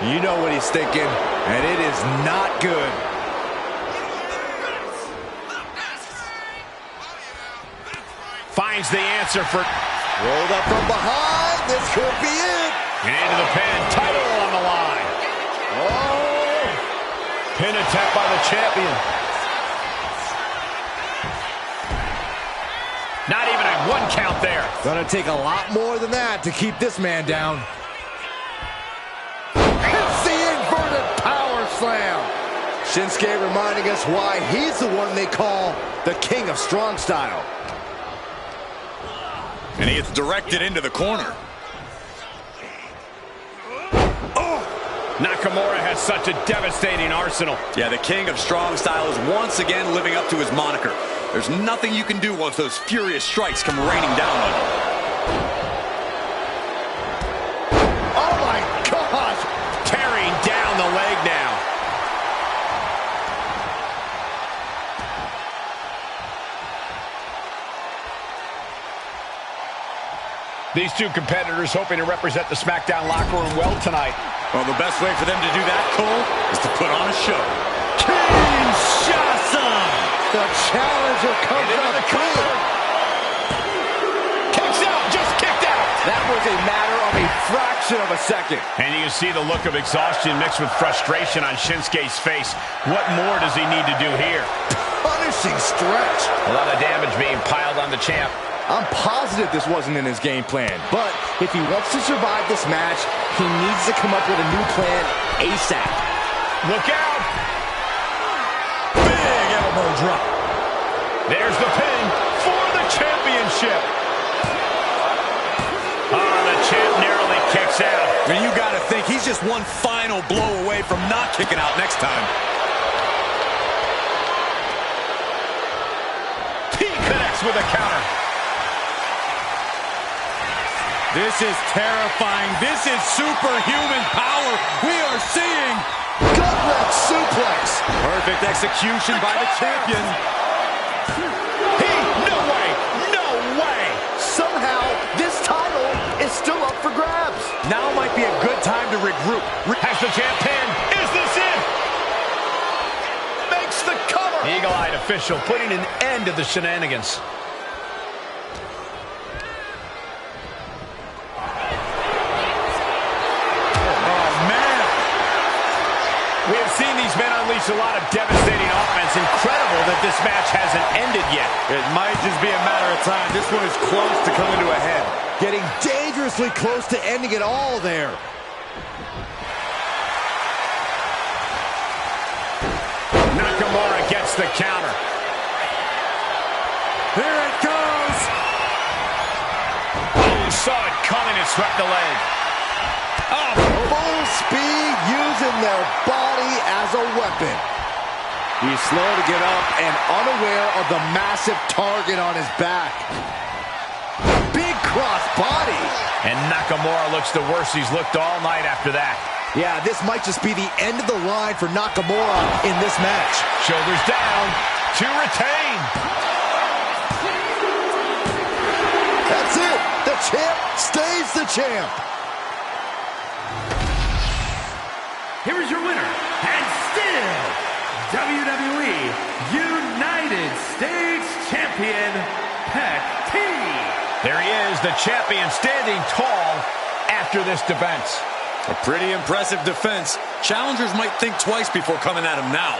You know what he's thinking, and it is not good. Finds the answer for... Rolled up from behind. This could be it. And into the pin. Title on the line. Oh! Pin attempt by the champion. Not even a 1 count there. Gonna take a lot more than that to keep this man down. Power slam. Shinsuke reminding us why he's the one they call the king of strong style. And he gets directed into the corner. Nakamura has such a devastating arsenal. Yeah, the king of strong style is once again living up to his moniker. There's nothing you can do once those furious strikes come raining down on you. Oh my gosh! Tearing down the leg now. These two competitors hoping to represent the SmackDown locker room well tonight. Well, the best way for them to do that, Cole, is to put on a show. Kinshasa! The challenger comes into the cover. Kicks out, just kicked out. That was a matter of a fraction of a second. And you can see the look of exhaustion mixed with frustration on Shinsuke's face. What more does he need to do here? Punishing stretch. A lot of damage being piled on the champ. I'm positive this wasn't in his game plan, but if he wants to survive this match, he needs to come up with a new plan ASAP. Look out! Big elbow drop. There's the pin for the championship. Oh, the champ narrowly kicks out. And you got to think he's just one final blow away from not kicking out next time. He connects with a counter. This is terrifying. This is superhuman power we are seeing. Gut-wrench suplex. Perfect execution by the champion. No way, no way. Somehow, this title is still up for grabs. Now might be a good time to regroup. Has the champ pinned. Is this it? Makes the cover. Eagle-eyed official putting an end to the shenanigans. We have seen these men unleash a lot of devastating offense. Incredible that this match hasn't ended yet. It might just be a matter of time. This one is close to coming to a head. Getting dangerously close to ending it all there. Nakamura gets the counter. Here it goes. Oh, saw it coming and swept the leg. Oh, full speed, using their body as a weapon. He's slow to get up and unaware of the massive target on his back. Big cross body. And Nakamura looks the worst he's looked all night after that. Yeah, this might just be the end of the line for Nakamura in this match. Shoulders down to retain. That's it. The champ stays the champ. Here is your winner, and still WWE United States Champion, Pec T. There he is, the champion, standing tall after this defense. A pretty impressive defense. Challengers might think twice before coming at him now.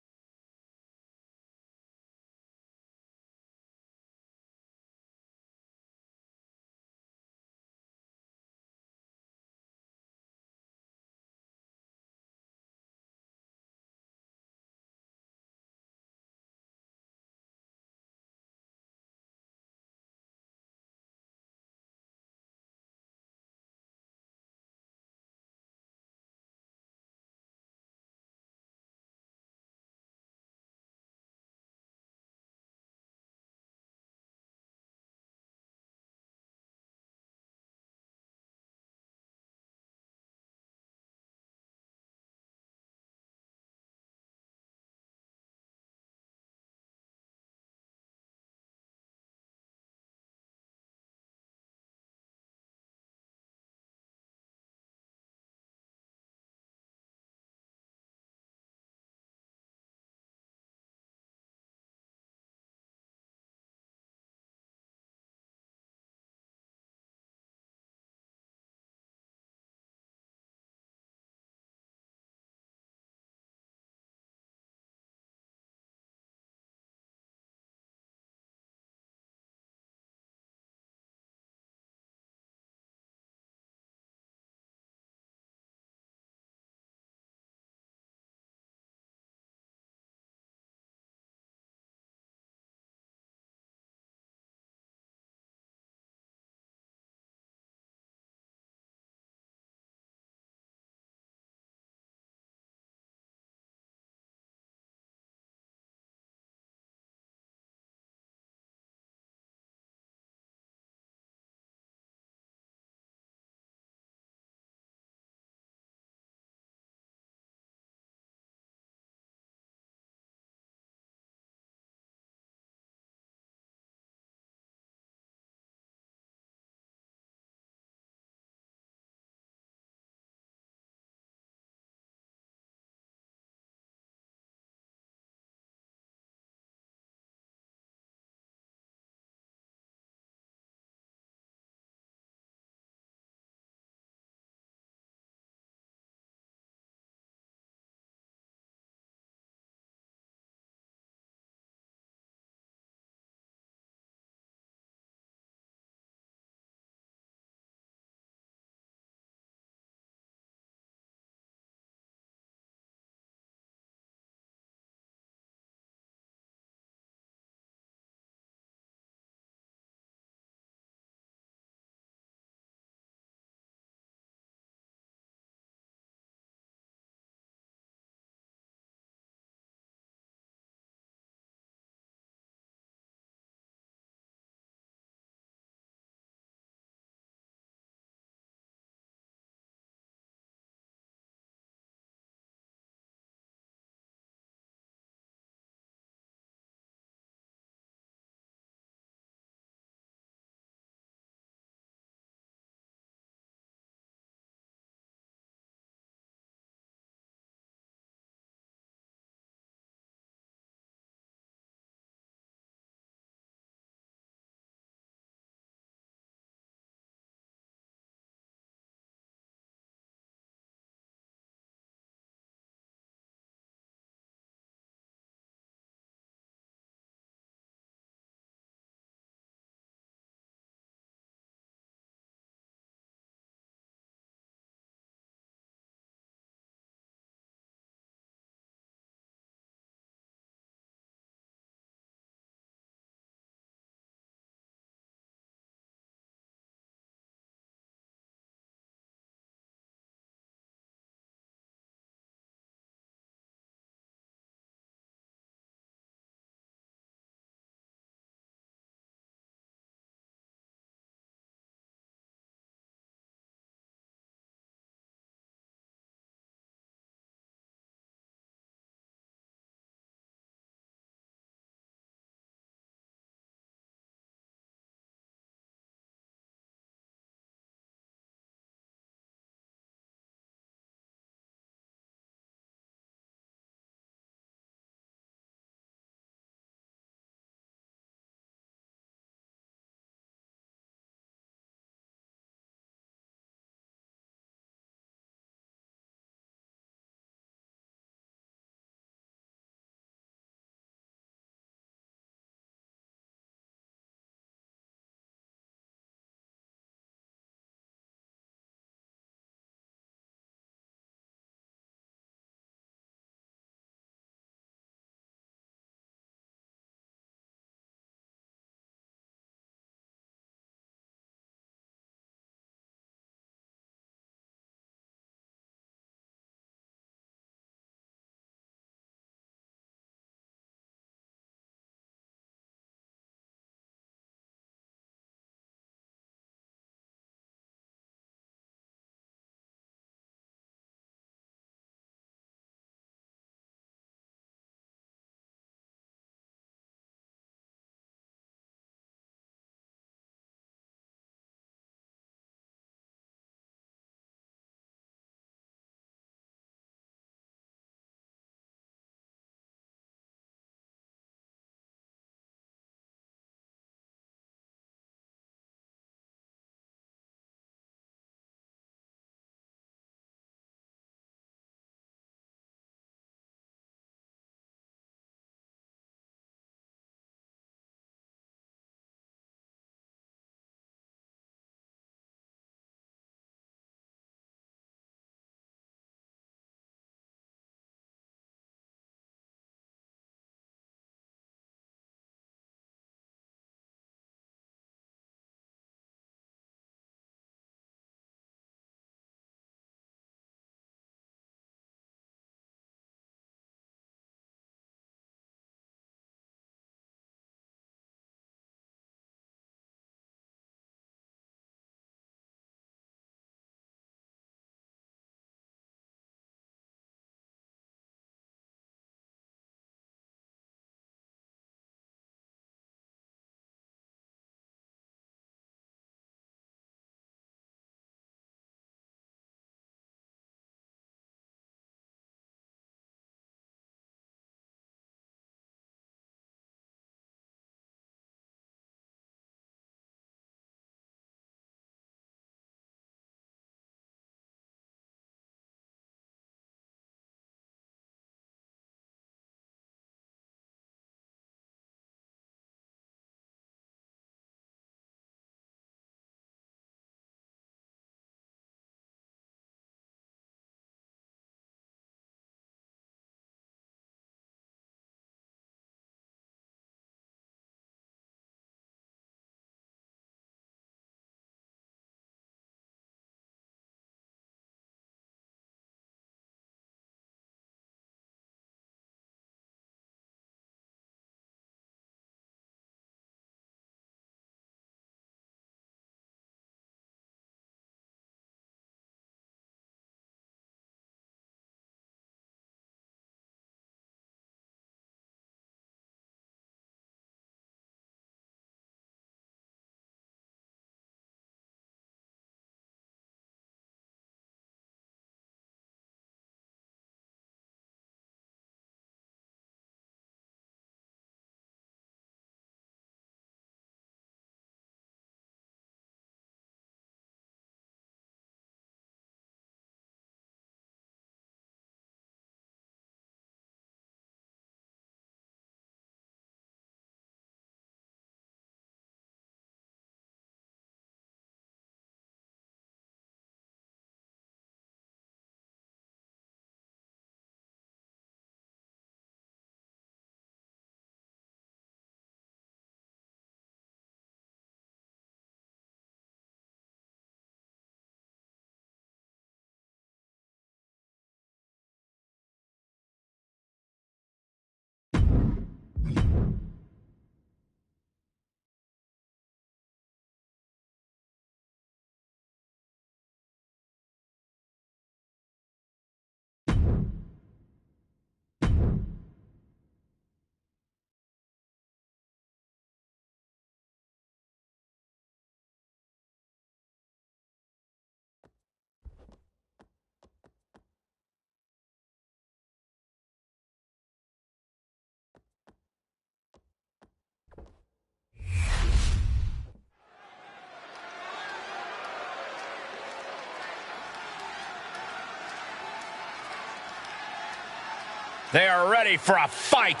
They are ready for a fight.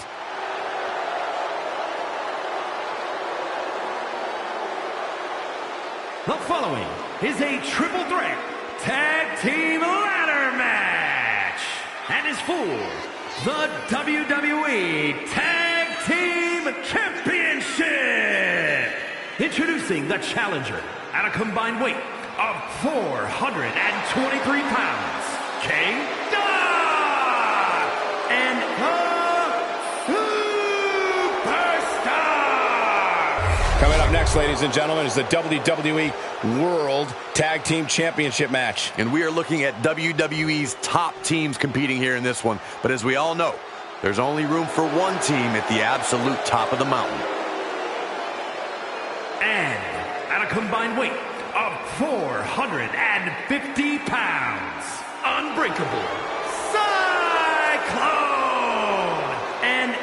The following is a triple threat tag team ladder match and is for the WWE Tag Team Championship. Introducing the challenger at a combined weight of 423 pounds, King and Superstar. Coming up next, ladies and gentlemen, is the WWE World Tag Team Championship match. And we are looking at WWE's top teams competing here in this one. But as we all know, there's only room for one team at the absolute top of the mountain. And at a combined weight of 450 pounds, Unbreakable, Cyclone, and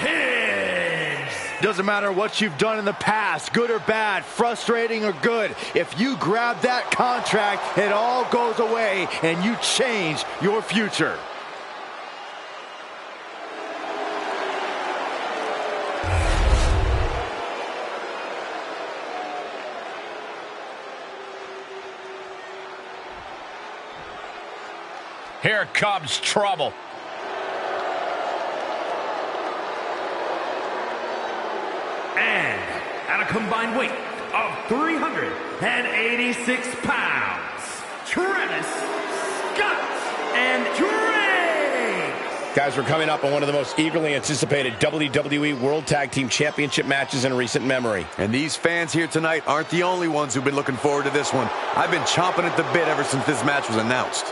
Unhinged. Doesn't matter what you've done in the past, good or bad, frustrating or good. If you grab that contract, it all goes away and you change your future. Here comes trouble. And at a combined weight of 386 pounds, Travis Scott and Drake. Guys, we're coming up on one of the most eagerly anticipated WWE World Tag Team Championship matches in recent memory. And these fans here tonight aren't the only ones who've been looking forward to this one. I've been chomping at the bit ever since this match was announced.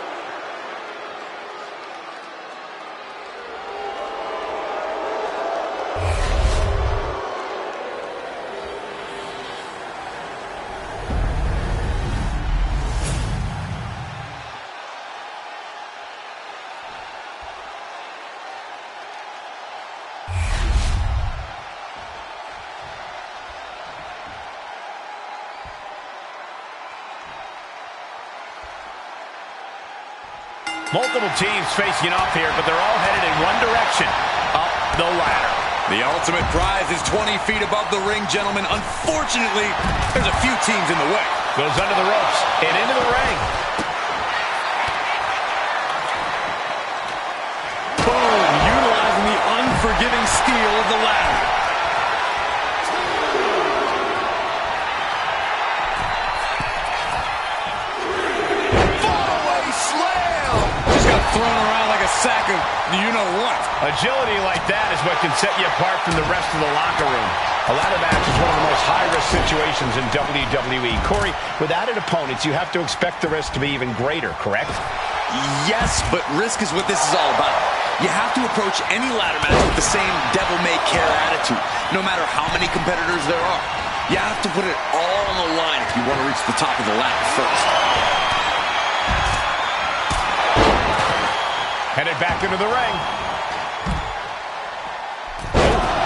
Multiple teams facing off here, but they're all headed in one direction, up the ladder. The ultimate prize is 20 feet above the ring, gentlemen. Unfortunately, there's a few teams in the way. Goes under the ropes and into the ring. Boom, utilizing the unforgiving steel of the ladder. Thrown around like a sack of you-know-what. Agility like that is what can set you apart from the rest of the locker room. A ladder match is one of the most high-risk situations in WWE. Corey, with added opponents, you have to expect the risk to be even greater, correct? Yes, but risk is what this is all about. You have to approach any ladder match with the same devil-may-care attitude, no matter how many competitors there are. You have to put it all on the line if you want to reach the top of the ladder first. Headed back into the ring.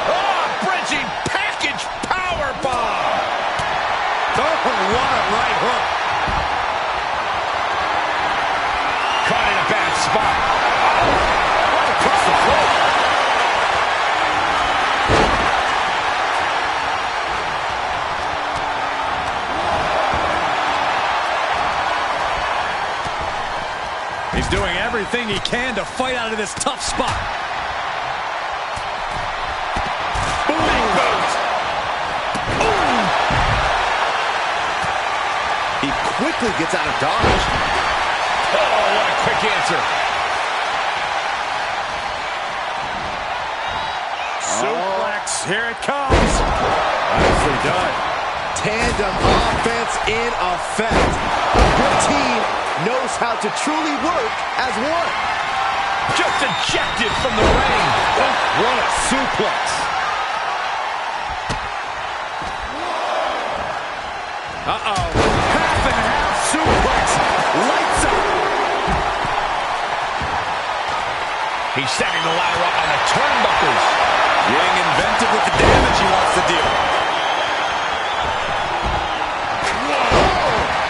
Oh, bridging package powerbomb. Oh, what a right hook. Caught in a bad spot. Right across the throat. He's doing everything he can to fight out of this tough spot. Boom! Boom! He quickly gets out of dodge. Oh, what a quick answer. Suplex, here it comes. Nicely done. Tandem offense in effect. A good team knows how to truly work as one. Just ejected from the ring. What a suplex. Uh-oh. Half and half suplex. Lights up. He's setting the ladder up on the turnbuckles. Being inventive with the damage he wants to deal.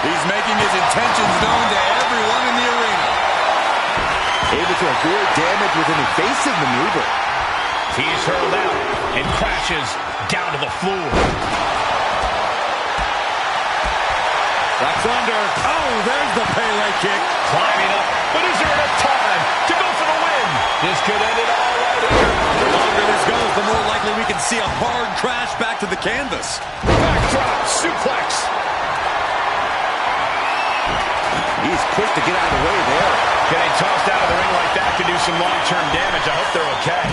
He's making his intentions known to everyone in the arena. able to avoid damage with an evasive maneuver. He's hurled out and crashes down to the floor. That's under. Oh, there's the Pele kick. Climbing up, but is there enough time to go for the win? This could end it all right here. The longer this goes, the more likely we can see a hard crash back to the canvas. Backdrop suplex. He's quick to get out of the way there. Getting tossed out of the ring like that could do some long-term damage. I hope they're okay.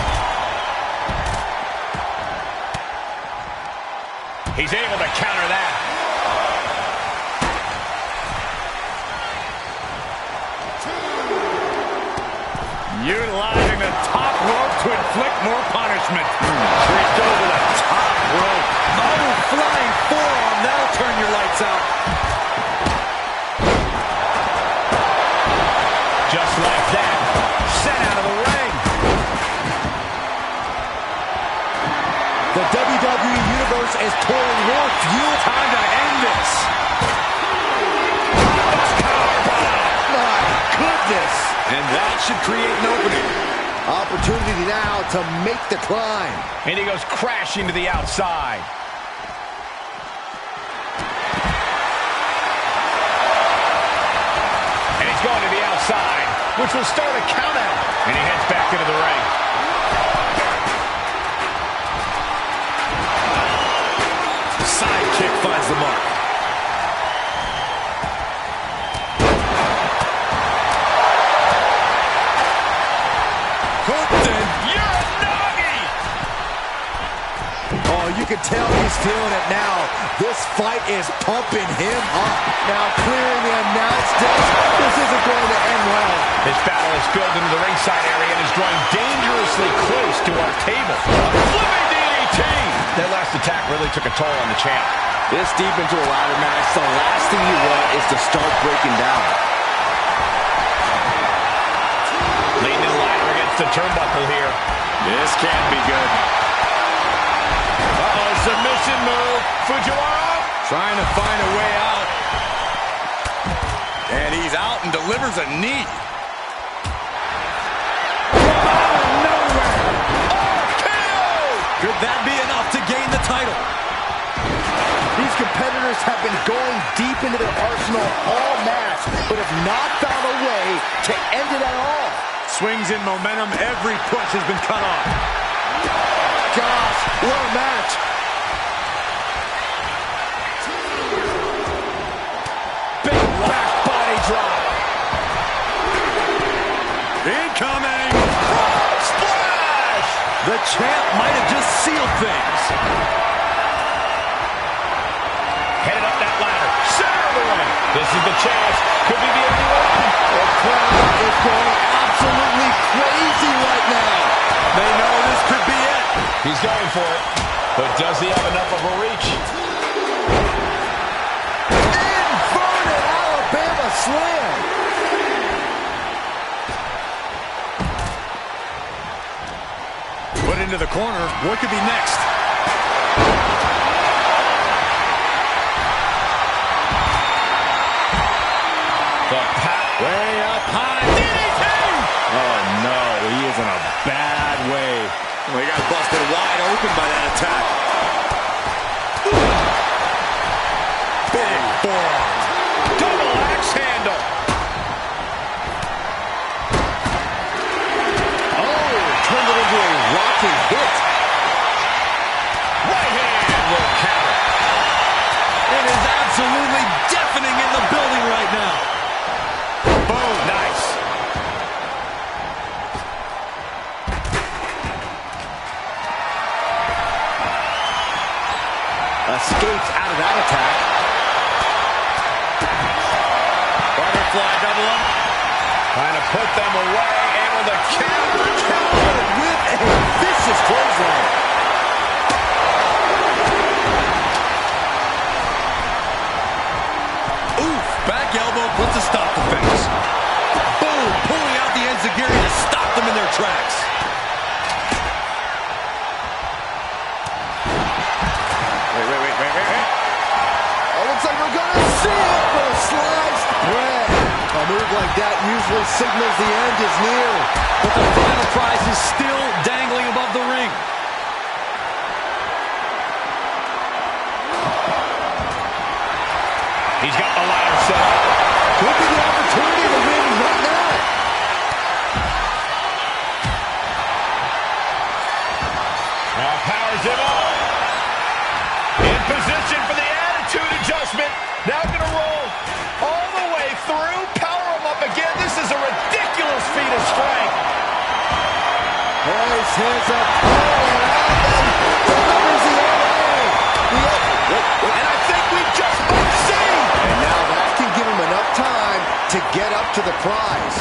He's able to counter that. Utilizing the top rope to inflict more punishment. Tripped over the top rope. Oh, flying forearm. That'll turn your lights out. Just like that. Sent out of the ring. The WWE Universe is pouring more fuel. Time to end this. My goodness. And that should create an opening. Opportunity now to make the climb. And he goes crashing to the outside. And he's going to the outside, which will start a count out. And he heads back into the ring. Side kick finds the mark. You can tell he's feeling it now. This fight is pumping him up. Now clearing the announce desk. This isn't going to end well. This battle is spilled into the ringside area and is drawing dangerously close to our table. Flipping DDT! That last attack really took a toll on the champ. This deep into a ladder match, the last thing you want is to start breaking down. Leading the ladder against the turnbuckle here. This can't be good. Uh-oh, submission move. Fujiwara Trying to find a way out. And he's out and delivers a knee. out of nowhere. RKO! Could that be enough to gain the title? These competitors have been going deep into their arsenal all match, but have not found a way to end it at all. Swings in momentum. Every push has been cut off. Gosh, what a match. Big back body drop. Incoming! Splash! The champ might have just sealed things. Headed up that ladder. Center of the ring. This is the chance. Could be the only one. The crowd is going absolutely crazy right now. They know this could be it. He's going for it. But does he have enough of a reach? Inverted Alabama slam. Put into the corner. What could be next? The pack way up high. DDT! Oh no, he is in a bad way. Well, he got busted wide open by that attack. Big forearm. Double axe handle. Oh, turned it into a rocking hit. Right hand will counter. It is absolutely deafening in the building right now. Boom. Nice. Escapes out of that attack. Butterfly double up. Trying to put them away. Able to counter. With a vicious clothesline. Oof. Back elbow puts a stop to things. Boom. Pulling out the enziguri to stop them in their tracks. Oh, looks like we're going to see it for a sliced bread. A move move like that usually signals the end is near. But the final prize is still dangling above the ring. He's got the ladder set up. Could be the opportunity to win right now. Now powers him up. In position for the attitude adjustment. Now going to roll all the way through. Power him up again. This is a ridiculous feat of strength. There's his opponent out and delivers the And I think we just might see. And now that can give him enough time to get up to the prize.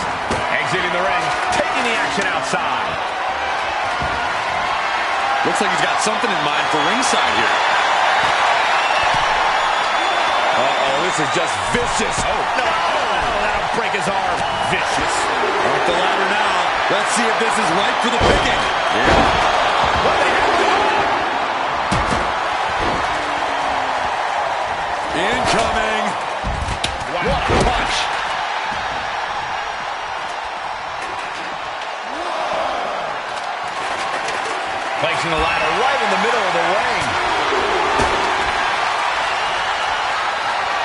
Exiting the ring, taking the action outside. Looks like he's got something in mind for ringside here. Uh-oh, this is just vicious. Oh, no, that'll break his arm. Vicious. Off the ladder now. Let's see if this is right for the picking. What the hell? Incoming. Wow. What a punch. Placing the ladder right in the middle of the ring.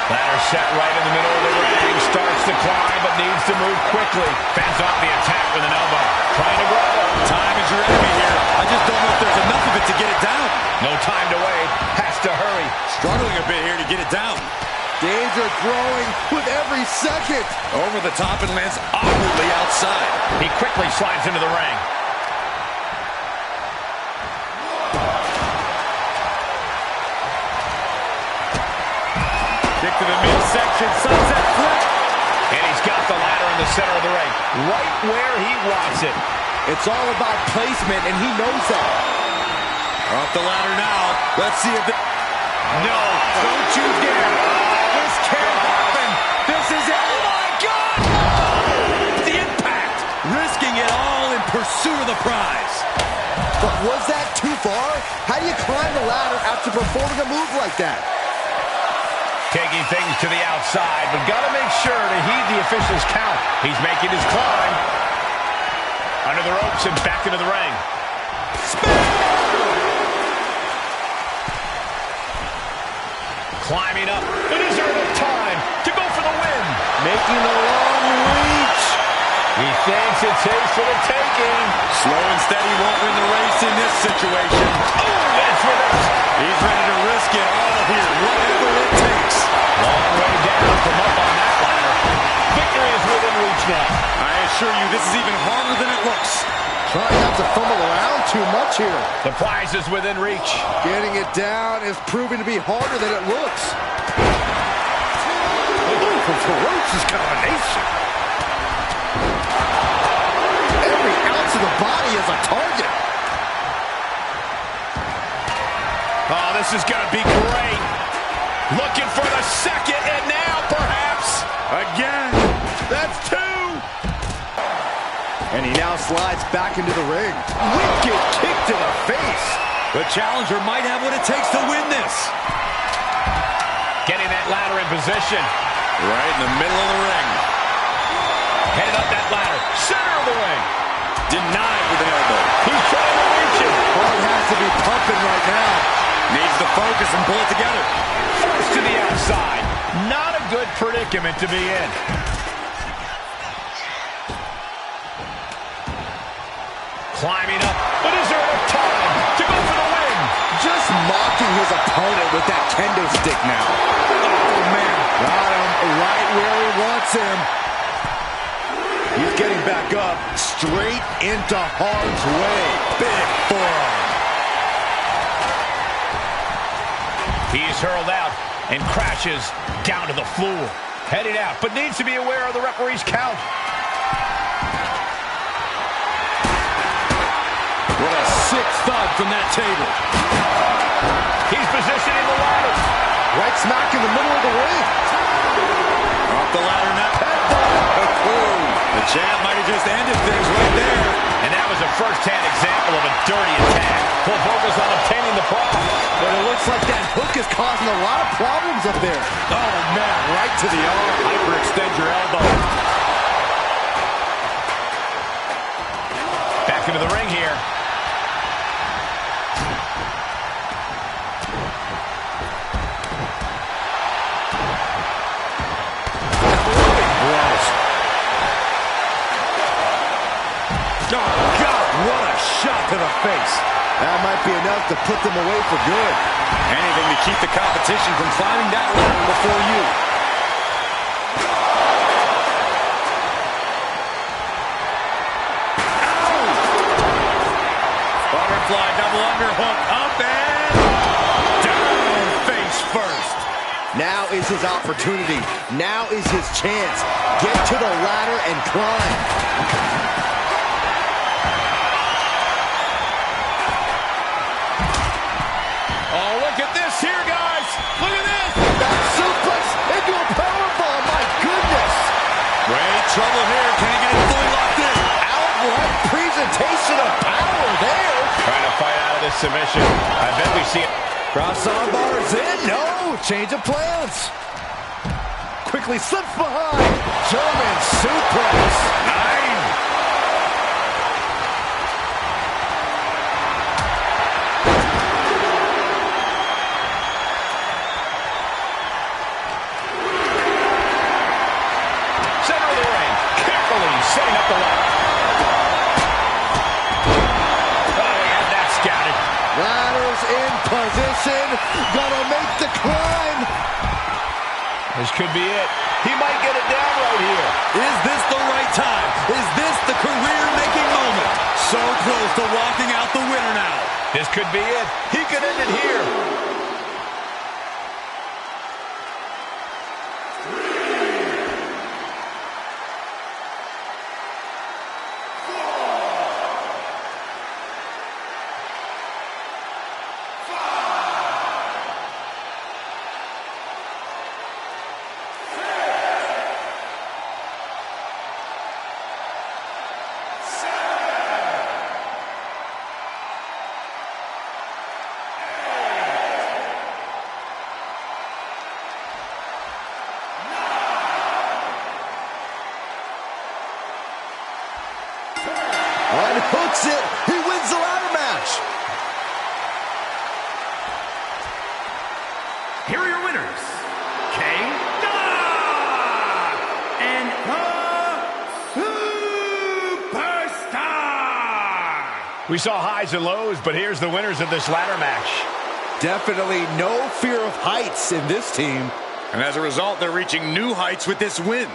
Ladder set right in the middle of the ring. Starts to climb, but needs to move quickly. Fends off the attack with an elbow. Trying to grab it. Time is your enemy here. I just don't know if there's enough of it to get it down. No time to wait. Has to hurry. Struggling a bit here to get it down. Danger growing with every second. Over the top and lands awkwardly outside. He quickly slides into the ring. Kick to the midsection, sunset flip. And he's got the ladder in the center of the ring. Right where he wants it. It's all about placement, and he knows that. Off the ladder now. Let's see if No, don't you dare. This can't happen. This is it. Oh, my God. The impact. risking it all in pursuit of the prize. But was that too far? How do you climb the ladder after performing a move like that? Taking things to the outside, but got to make sure to heed the official's count. He's making his climb. Under the ropes and back into the ring. Climbing up, but is there enough time to go for the win? Making the long reach. He thinks it's his for the taking. Slow and steady won't win the race in this situation. Oh, that's reversed. He's ready to risk it all here, whatever it takes. Long way down from up on that ladder. Victory is within reach now. I assure you, this is even harder than it looks. Trying not to fumble around too much here. The prize is within reach. Getting it down is proving to be harder than it looks. Ferocious combination. Every ounce of the body is a target. Oh, this is going to be great. Looking for the second, and now perhaps again. That's two. And he now slides back into the ring. Wicked kick to the face. The challenger might have what it takes to win this. Getting that ladder in position. Right in the middle of the ring. Headed up that ladder. Center of the ring. Denied with an elbow. He's trying to reach it. Heart has to be pumping right now. Needs to focus and pull it together. Forced to the outside. Not a good predicament to be in. Climbing up, but is there enough time to go for the win? Just mocking his opponent with that kendo stick now. Oh, man. Got him right where he wants him. He's getting back up, straight into harm's way. Big forearm. He's hurled out and crashes down to the floor. Heading out, but needs to be aware of the referee's count. What a sick thud from that table. He's positioning the ladder. Right smack in the middle of the ring. Off the ladder now. The champ might have just ended things right there. And that was a first-hand example of a dirty attack. Full focus on obtaining the prize. But it looks like that hook is causing a lot of problems up there. Oh, man, right to the arm. Hyperextend your elbow. into the ring here. Oh, God, what a shot to the face. That might be enough to put them away for good. Anything to keep the competition from climbing that ladder before you. Butterfly double underhook up and down face first. Now is his opportunity. Now is his chance. Get to the ladder and climb. Oh, look at this here, guys. Look at this. That suplex into a powerbomb. My goodness. Great trouble here. Can he get it fully locked in? Outright presentation of power there. Trying to fight out of this submission. I bet we see it. Cross arm bars in. No. Change of plans. Quickly slips behind. German suplex. 9. Center of the ring. Carefully setting up the ladder. Oh, he had that scouted. Ladder's in position. Gonna make the climb. This could be it. He might get it down right here. Is this the right time? Is this the career-making moment? So close to walking out the winner now. This could be it. He could end it here. Unhooks it. He wins the ladder match. Here are your winners, King and the Superstar. We saw highs and lows, but here's the winners of this ladder match. Definitely no fear of heights in this team. And as a result, they're reaching new heights with this win.